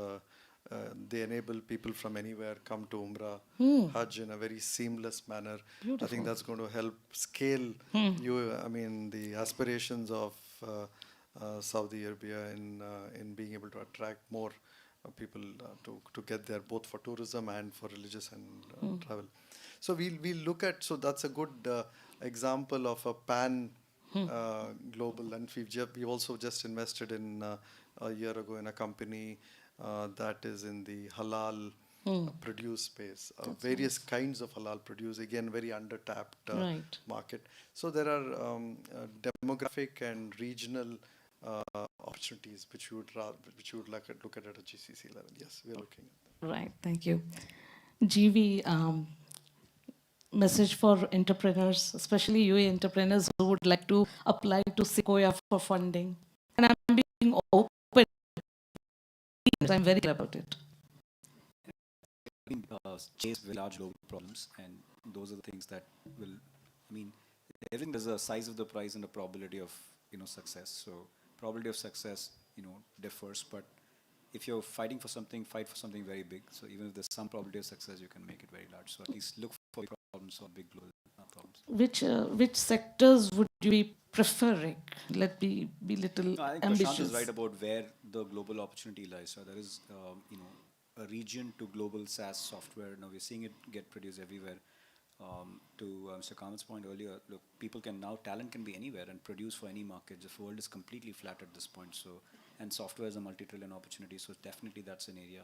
they enable people from anywhere come to Umrah, Hajj in a very seamless manner. Beautiful. I think that's going to help scale the aspirations of Saudi Arabia in being able to attract more people to get there, both for tourism and for religious and travel. So we'll look at, so that's a good example of a pan global, and we also just invested in a year ago in a company that is in the halal produce space, various kinds of halal produce, again very undertapped market. So there are demographic and regional opportunities which you would like to look at a GCC level. Yes, we are looking at Right, thank you. GV, message for entrepreneurs, especially UAE entrepreneurs who would like to apply to Sequoia for funding. And I'm being open, I'm very clear about it. Chase very large global problems, and those are the things that will, I mean, everything there's a size of the prize and a probability of, success. So probability of success, differs, but if you're fighting for something, fight for something very big. So even if there's some probability of success, you can make it very large. So at least look for problems or big global problems. Which sectors would you be preferring? Let me be little No, I think ambitious. Prashant is right about where the global opportunity lies. So there is, a region to global SaaS software. Now we're seeing it get produced everywhere. To Mr. Kamat's point earlier, look, talent can be anywhere and produce for any market. The world is completely flat at this point. So, and software is a multi-trillion opportunity. So definitely that's an area.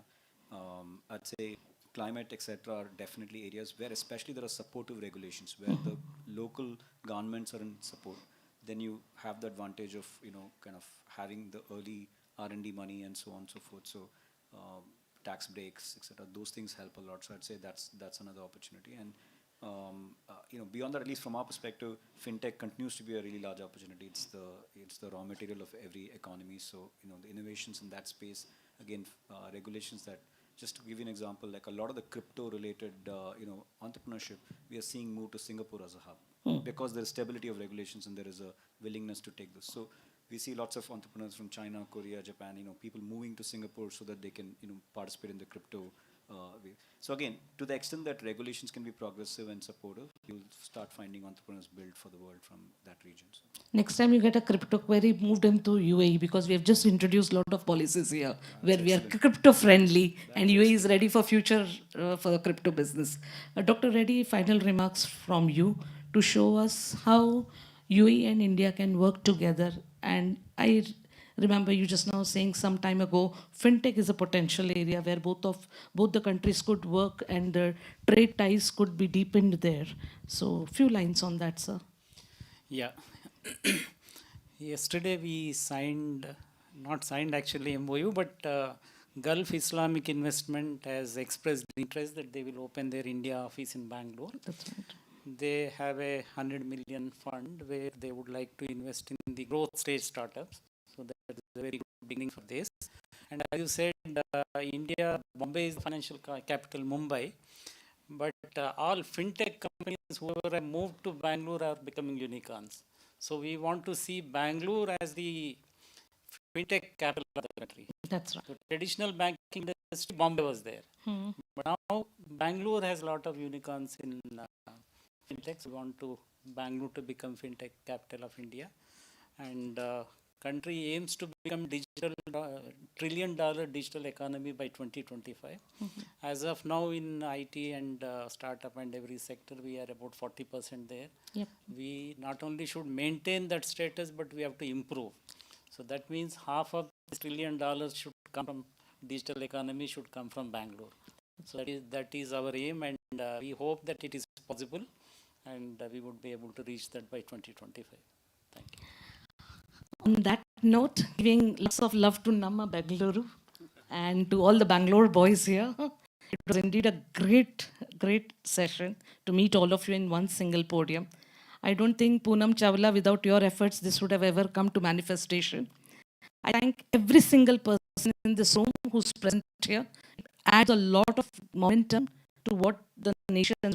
I'd say climate, etc., are definitely areas where, especially, there are supportive regulations where the local governments are in support. Then you have the advantage of kind of having the early R&D money and so on and so forth. So tax breaks, etc. Those things help a lot. So I'd say that's another opportunity. And beyond that, at least from our perspective, fintech continues to be a really large opportunity. It's the raw material of every economy. So the innovations in that space, again, regulations that, just to give you an example, like a lot of the crypto-related entrepreneurship, we are seeing move to Singapore as a hub because there is stability of regulations and there is a willingness to take this. So we see lots of entrepreneurs from China, Korea, Japan, people moving to Singapore so that they can participate in the crypto wave. So again, to the extent that regulations can be progressive and supportive, you'll start finding entrepreneurs built for the world from that region. So. Next time you get a crypto query, moved into UAE, because we have just introduced a lot of policies here where we are crypto friendly, and UAE is ready for future for the crypto business. Dr. Reddy, final remarks from you to show us how UAE and India can work together. And I remember you just now saying some time ago, fintech is a potential area where both the countries could work and the trade ties could be deepened there. So few lines on that, sir. Yeah. Yesterday we not signed actually MOU, but Gulf Islamic Investment has expressed interest that they will open their India office in Bangalore. That's right. They have a 100 million fund where they would like to invest in the growth stage startups. So that is a very good beginning for this. And as you said, India, Bombay is the financial capital, Mumbai. But all fintech companies whoever have moved to Bangalore are becoming unicorns. So we want to see Bangalore as the fintech capital of the country. That's right. So traditional banking industry, Bombay was there. But now Bangalore has a lot of unicorns in fintechs. We want Bangalore to become fintech capital of India. And country aims to become digital $1 trillion digital economy by 2025. As of now, in IT and startup and every sector, we are about 40% there. Yep. We not only should maintain that status, but we have to improve. So that means half of this $1 trillion should come from digital economy, should come from Bangalore. So that is our aim, and we hope that it is possible, and we would be able to reach that by 2025. Thank you. On that note, giving lots of love to Namma Bengaluru and to all the Bangalore boys here. It was indeed a great session to meet all of you in one single podium. I don't think, Poonam Chawla, without your efforts, this would have ever come to manifestation. I thank every single person in this room who's present here. It adds a lot of momentum to what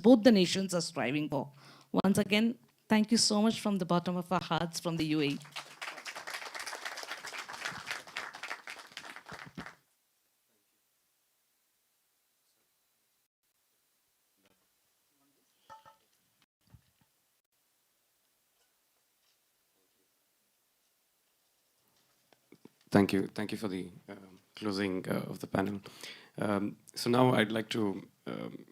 both the nations are striving for. Once again, thank you so much from the bottom of our hearts from the UAE. Thank you. Thank you for the closing of the panel. So now I'd like to,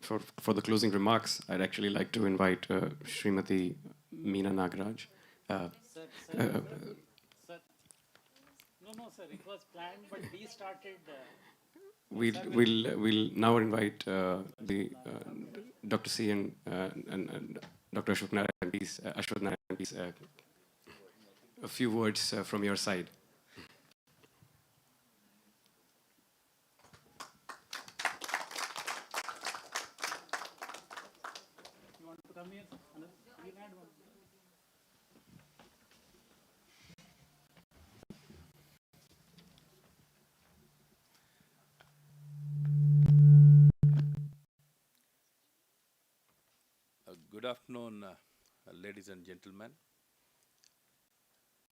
for the closing remarks, I'd actually like to invite Srimati Meena Nagaraj. Sir. No, sir. It was planned, but we started. We'll now invite Dr. C and Dr. Ashwat Narayan, please. A few words from your side. Good afternoon, ladies and gentlemen.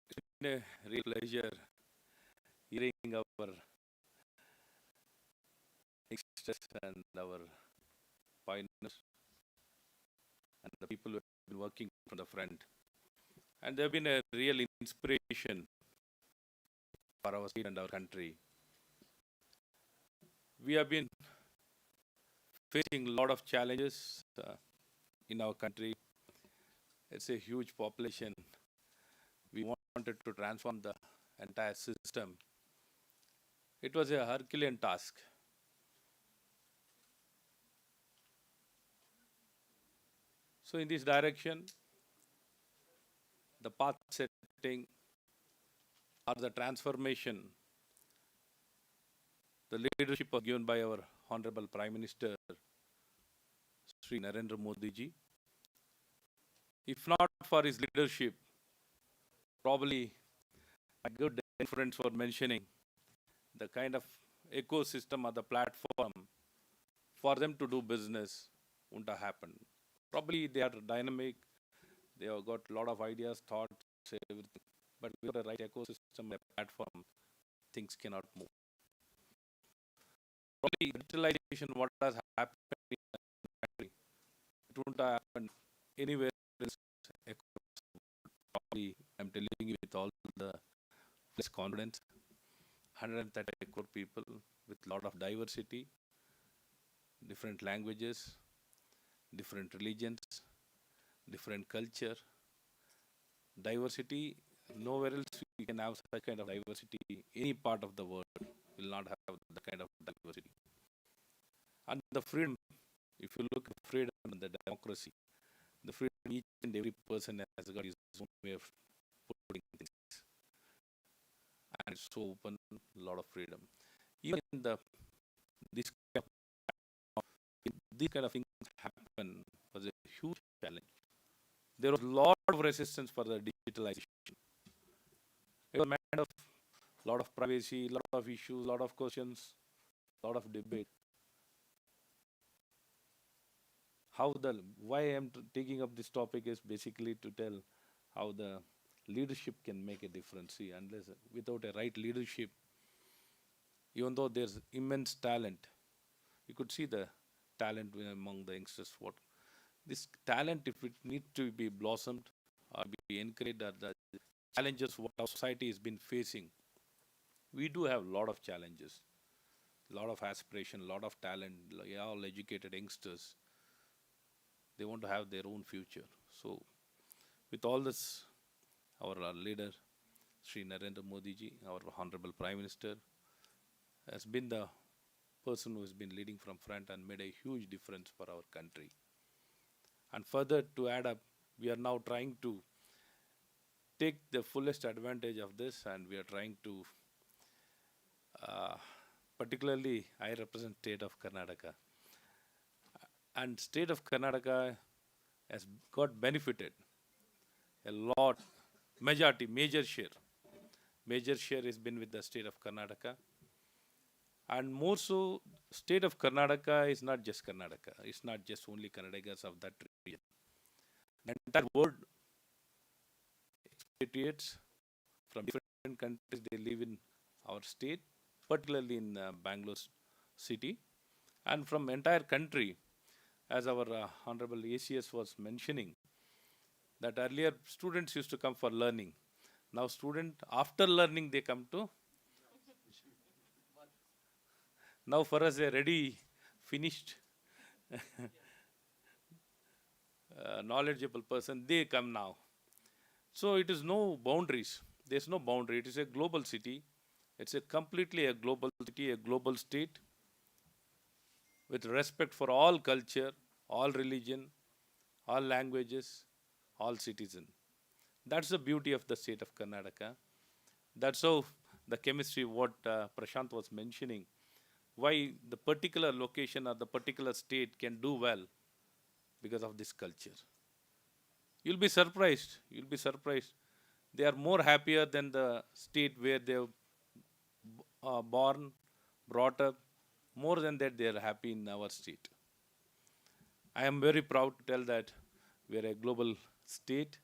It's been a real pleasure hearing our youngsters and our pioneers and the people who have been working from the front. And they've been a real inspiration for our state and our country. We have been facing a lot of challenges in our country. It's a huge population. We wanted to transform the entire system. It was a Herculean task. So in this direction, the path setting or the transformation, the leadership was given by our Honorable Prime Minister, Sri Narendra Modi ji. If not for his leadership, probably my good friends were mentioning the kind of ecosystem or the platform for them to do business wouldn't have happened. Probably they are dynamic, they have got a lot of ideas, thoughts, everything. But without the right ecosystem, a platform, things cannot move. Probably digitalization, what has happened in the country, it wouldn't have happened anywhere else. Probably, I'm telling you with all the confidence, 130 crore people with a lot of diversity, different languages, different religions, different culture, diversity. Nowhere else we can have such kind of diversity. Any part of the world will not have that kind of diversity. And the freedom, if you look at the freedom and the democracy, the freedom each and every person has got his own way of putting things. And it's so open, a lot of freedom. Even in this these kind of things happen was a huge challenge. There was a lot of resistance for the digitalization. It was a matter of a lot of privacy, a lot of issues, a lot of questions, a lot of debate. Why I'm taking up this topic is basically to tell how the leadership can make a difference. See, unless without a right leadership, even though there's immense talent, you could see the talent among the youngsters. What this talent, if it needs to be blossomed or be encouraged, or the challenges what our society has been facing, we do have a lot of challenges, a lot of aspiration, a lot of talent, all educated youngsters. They want to have their own future. So, with all this, our leader, Sri Narendra Modi ji, our Honorable Prime Minister, has been the person who has been leading from front and made a huge difference for our country. And further to add up, we are now trying to take the fullest advantage of this, and we are trying to, particularly I represent state of Karnataka. And state of Karnataka has got benefited a lot, major share. Major share has been with the state of Karnataka. And more so, state of Karnataka is not just Karnataka. It's not just only Kannadigas of that region. The entire world expatriates from different countries, they live in our state, particularly in Bangalore city. And from entire country, as our Honorable ACS was mentioning, that earlier students used to come for learning. Now after learning, they come to. Now for us, a ready, finished, knowledgeable person, they come now. So it is no boundaries. There's no boundary. It is a global city. It's completely a global city, a global state, with respect for all culture, all religion, all languages, all citizens. That's the beauty of the state of Karnataka. That's how the chemistry, what Prashant was mentioning, why the particular location or the particular state can do well because of this culture. You'll be surprised. You'll be surprised. They are more happier than the state where they are born, brought up. More than that, they are happy in our state. I am very proud to tell that We are a global state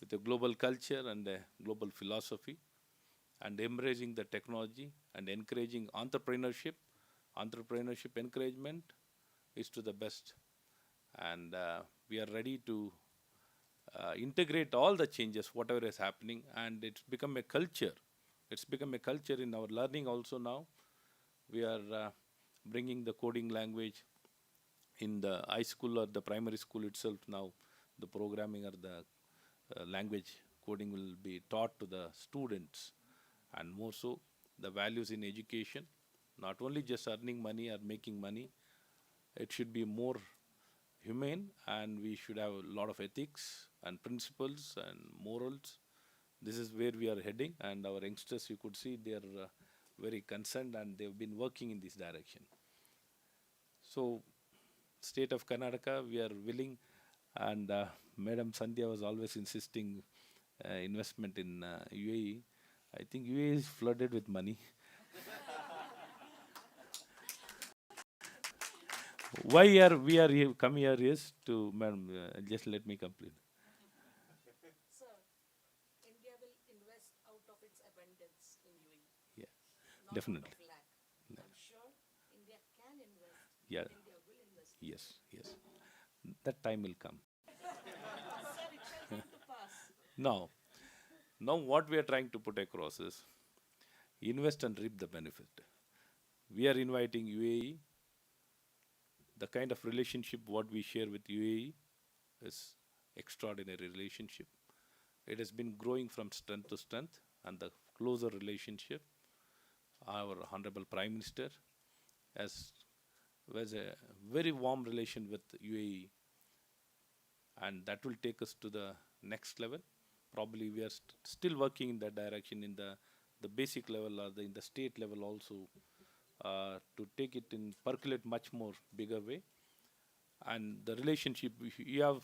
with a global culture and a global philosophy, and embracing the technology and encouraging entrepreneurship. Entrepreneurship encouragement is to the best. And we are ready to integrate all the changes, whatever is happening, and it's become a culture. It's become a culture in our learning also now. We are bringing the coding language in the high school or the primary school itself now. The programming or the language coding will be taught to the students, and more so the values in education, not only just earning money or making money. It should be more humane, and we should have a lot of ethics and principles and morals. This is where we are heading, and our youngsters, you could see, they are very concerned and they've been working in this direction. So, state of Karnataka, we are willing, and Madam Sandhya was always insisting investment in UAE. I think UAE is flooded with money. Why are we are here, come here is to, madam, just let me complete. Sir, India will invest out of its abundance in UAE, Yeah, not definitely. out of lack. I'm sure India can invest. Yeah, India will invest. yes, yes. That time will come. Sir, it shall come to pass. Now, now what we are trying to put across is invest and reap the benefit. We are inviting UAE. The kind of relationship what we share with UAE is extraordinary relationship. It has been growing from strength to strength, and the closer relationship. Our Honorable Prime Minister has a very warm relation with UAE, and that will take us to the next level. Probably we are still working in that direction in the basic level or in the state level also, to take it in percolate much more bigger way. And the relationship, you have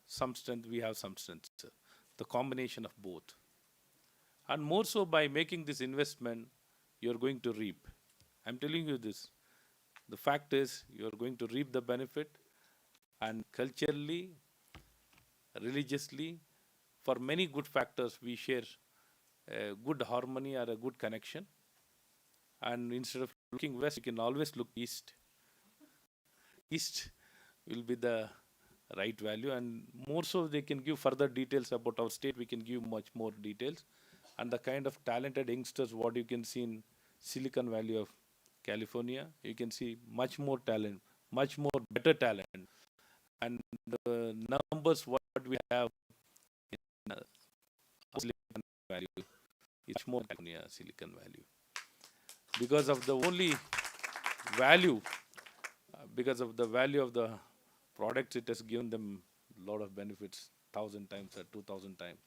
some strength, we have some strength, sir. The combination of both. And more so by making this investment, you're going to reap. I'm telling you this. The fact is, you're going to reap the benefit, and culturally, religiously, for many good factors, we share a good harmony or a good connection. And instead of looking west, you can always look east. East will be the right value, and more so they can give further details about our state. We can give much more details, and the kind of talented youngsters what you can see in Silicon Valley of California, you can see much more talent, much more better talent, and the numbers what we have in Silicon Valley is much more California Silicon Valley, because of the only value, because of the value of the products, it has given them a lot of benefits, 1,000 times or 2,000 times.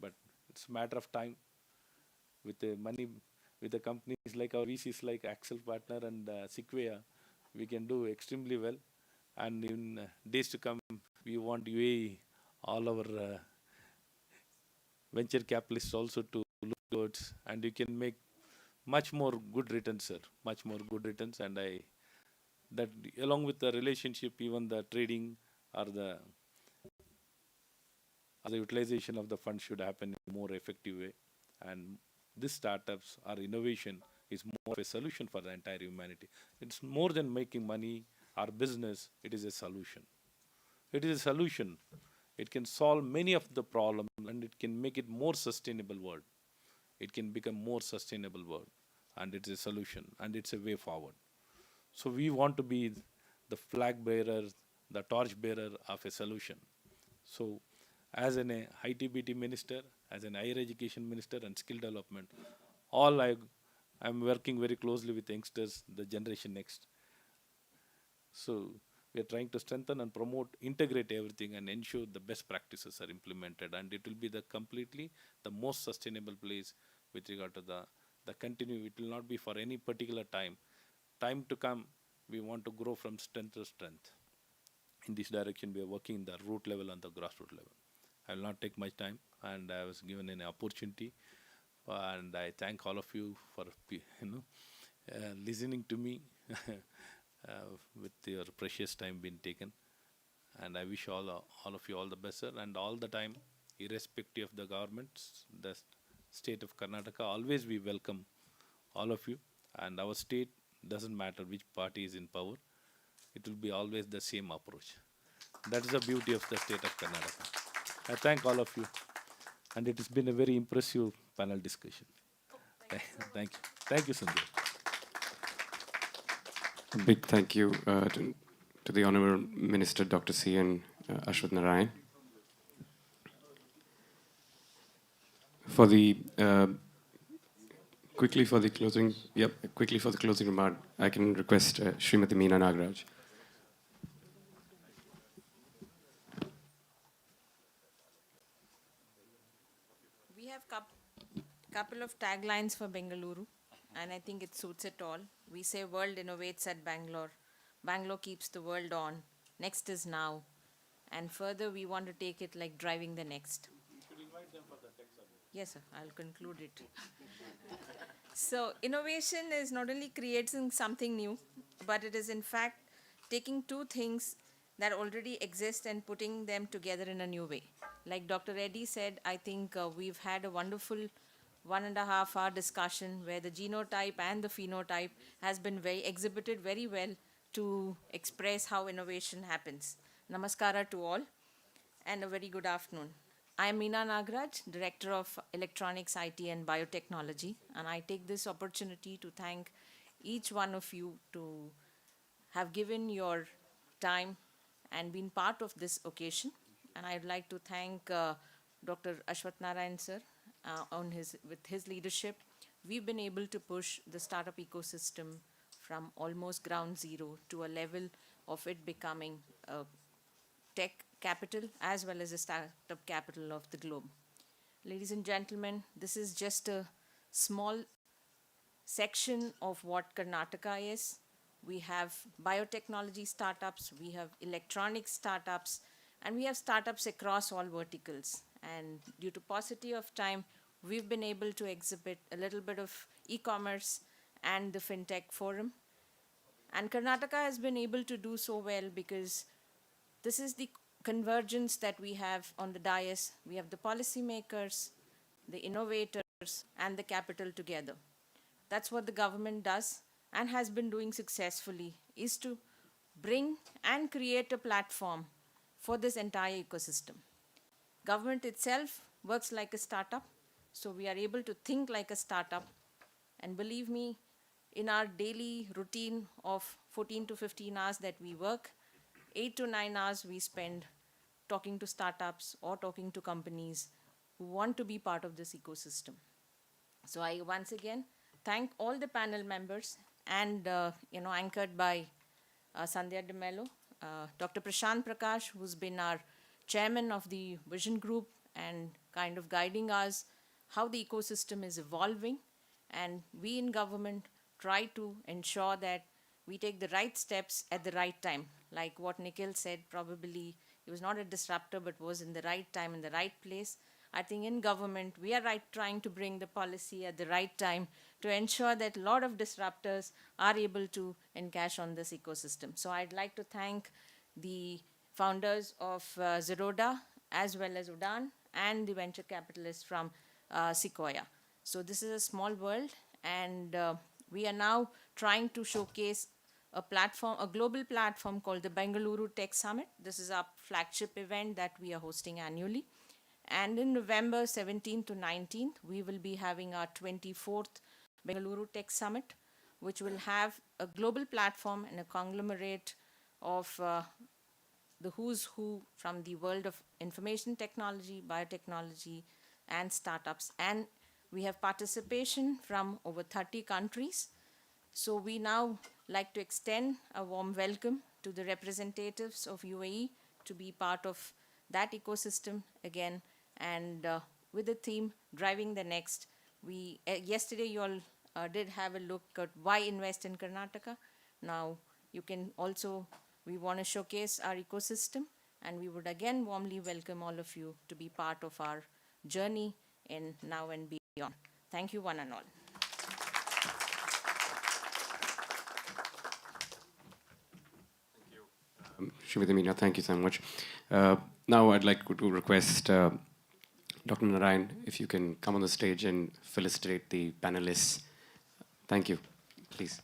But it's a matter of time. With the money, with the companies like our VCs like Axel Partner and Sequoia, we can do extremely well. And in days to come, we want UAE, all our venture capitalists also to look towards, and you can make much more good returns, sir. Much more good returns, and that along with the relationship, even the trading or the utilization of the funds should happen in a more effective way. And these startups or innovation is more of a solution for the entire humanity. It's more than making money or business, it is a solution. It is a solution. It can solve many of the problems, and it can make it more sustainable world. It can become more sustainable world, and it's a solution, and it's a way forward. So we want to be the flag bearer, the torch bearer of a solution. So as an ITBT minister, as an higher education minister and skill development, I'm working very closely with youngsters, the generation next. So we are trying to strengthen and promote, integrate everything and ensure the best practices are implemented, and it will be the completely the most sustainable place with regard to the continue. It will not be for any particular time. Time to come, we want to grow from strength to strength. In this direction, we are working in the root level and the grassroots level. I will not take much time, and I was given an opportunity, and I thank all of you for listening to me with your precious time being taken. And I wish all of you all the best, sir. And all the time, irrespective of the governments, the state of Karnataka, always we welcome all of you. And our state doesn't matter which party is in power, it will be always the same approach. That is the beauty of the state of Karnataka. I thank all of you. And it has been a very impressive panel discussion. Thank you. Thank you, Sanjay. A big thank you to the Honorable Minister Dr. C. N. Ashwath Narayan. For the quickly for the closing remark, I can request Srimati Meena Nagaraj. We have couple of taglines for Bengaluru, and I think it suits it all. We say world innovates at Bangalore. Bangalore keeps the world on. Next is now. And further, we want to take it like driving the next. Yes, sir. I'll conclude it. So innovation is not only creating something new, but it is in fact taking two things that already exist and putting them together in a new way. Like Dr. Reddy said, I think we've had a wonderful 1.5 hour discussion where the genotype and the phenotype has been exhibited very well to express how innovation happens. Namaskara to all and a very good afternoon. I am Meena Nagaraj, Director of Electronics, IT and Biotechnology, and I take this opportunity to thank each one of you to have given your time and been part of this occasion. And I'd like to thank Dr. Ashwath Narayan sir with his leadership. We've been able to push the startup ecosystem from almost ground zero to a level of it becoming a tech capital as well as a startup capital of the globe. Ladies and gentlemen, this is just a small section of what Karnataka is. We have biotechnology startups, we have electronic startups, and we have startups across all verticals. And due to paucity of time, we've been able to exhibit a little bit of e-commerce and the FinTech Forum. And Karnataka has been able to do so well because this is the convergence that we have on the dais. We have the policymakers, the innovators, and the capital together. That's what the government does and has been doing successfully, is to bring and create a platform for this entire ecosystem. Government itself works like a startup, so we are able to think like a startup. And believe me, in our daily routine of 14 to 15 hours that we work, 8 to 9 hours we spend talking to startups or talking to companies who want to be part of this ecosystem. So I once again thank all the panel members and anchored by Sandhya De Mello, Dr. Prashant Prakash, who's been our chairman of the Vision Group and kind of guiding us how the ecosystem is evolving. And we in government try to ensure that we take the right steps at the right time. Like what Nikhil said, probably he was not a disruptor, but was in the right time, in the right place. I think in government, we are trying to bring the policy at the right time to ensure that a lot of disruptors are able to encash on this ecosystem. So I'd like to thank the founders of Zerodha, as well as Udan, and the venture capitalists from Sequoia. So this is a small world, and we are now trying to showcase a platform, a global platform called the Bengaluru Tech Summit. This is our flagship event that we are hosting annually. And in November 17th to 19th, we will be having our 24th Bengaluru Tech Summit, which will have a global platform and a conglomerate of the who's who from the world of information technology, biotechnology, and startups. And we have participation from over 30 countries. So we now like to extend a warm welcome to the representatives of UAE to be part of that ecosystem again. And with the theme, Driving the Next, we yesterday you all did have a look at why invest in Karnataka. Now you can also, we want to showcase our ecosystem, and we would again warmly welcome all of you to be part of our journey in now and beyond. Thank you one and all. Thank you. Srimati Meena, thank you so much. Now I'd like to request Dr. Narayan, if you can come on the stage and felicitate the panelists. Thank you, please.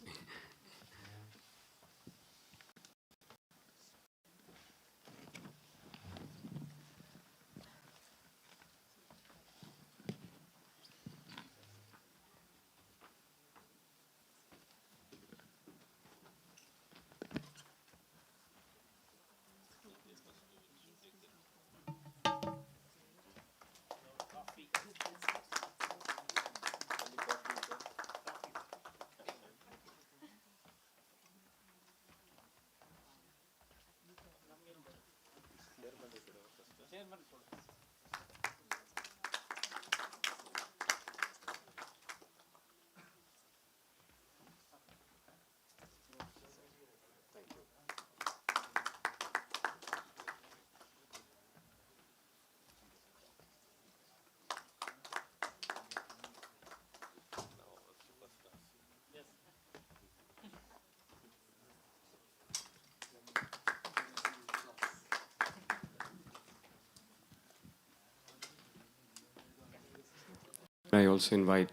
I also invite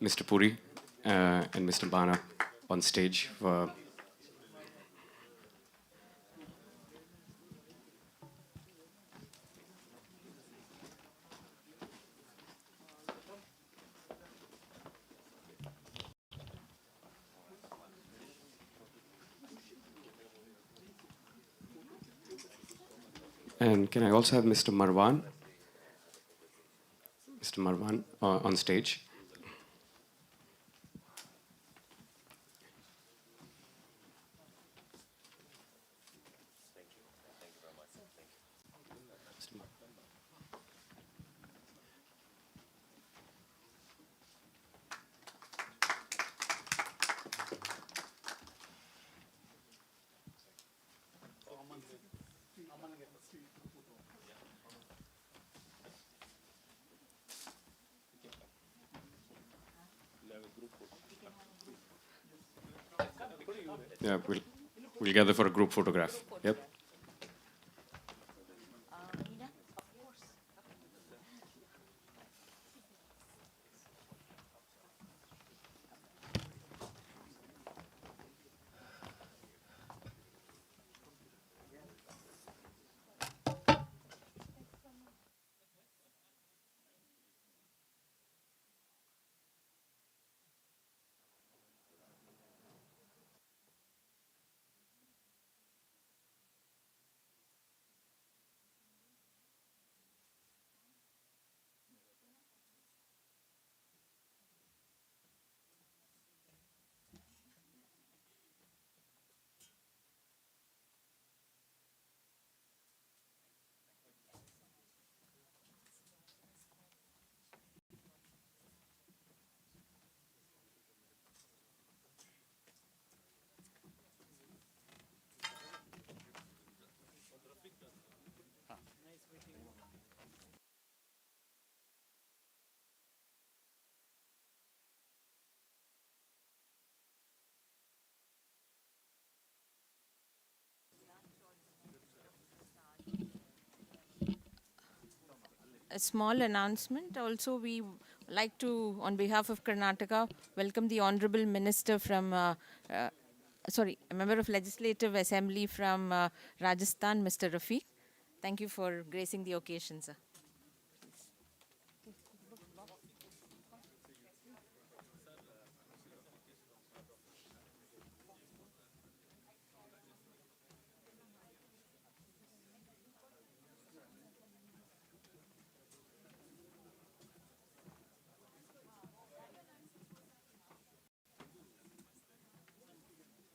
Mr. Puri and Mr. Bana on stage for. And can I also have Mr. Marwan? Mr. Marwan on stage. Yeah, we'll gather for a group photograph. Yep. A small announcement. Also, we like to, on behalf of Karnataka, welcome the Honorable Minister from, a member of Legislative Assembly from Rajasthan, Mr. Rafiq. Thank you for gracing the occasion, sir.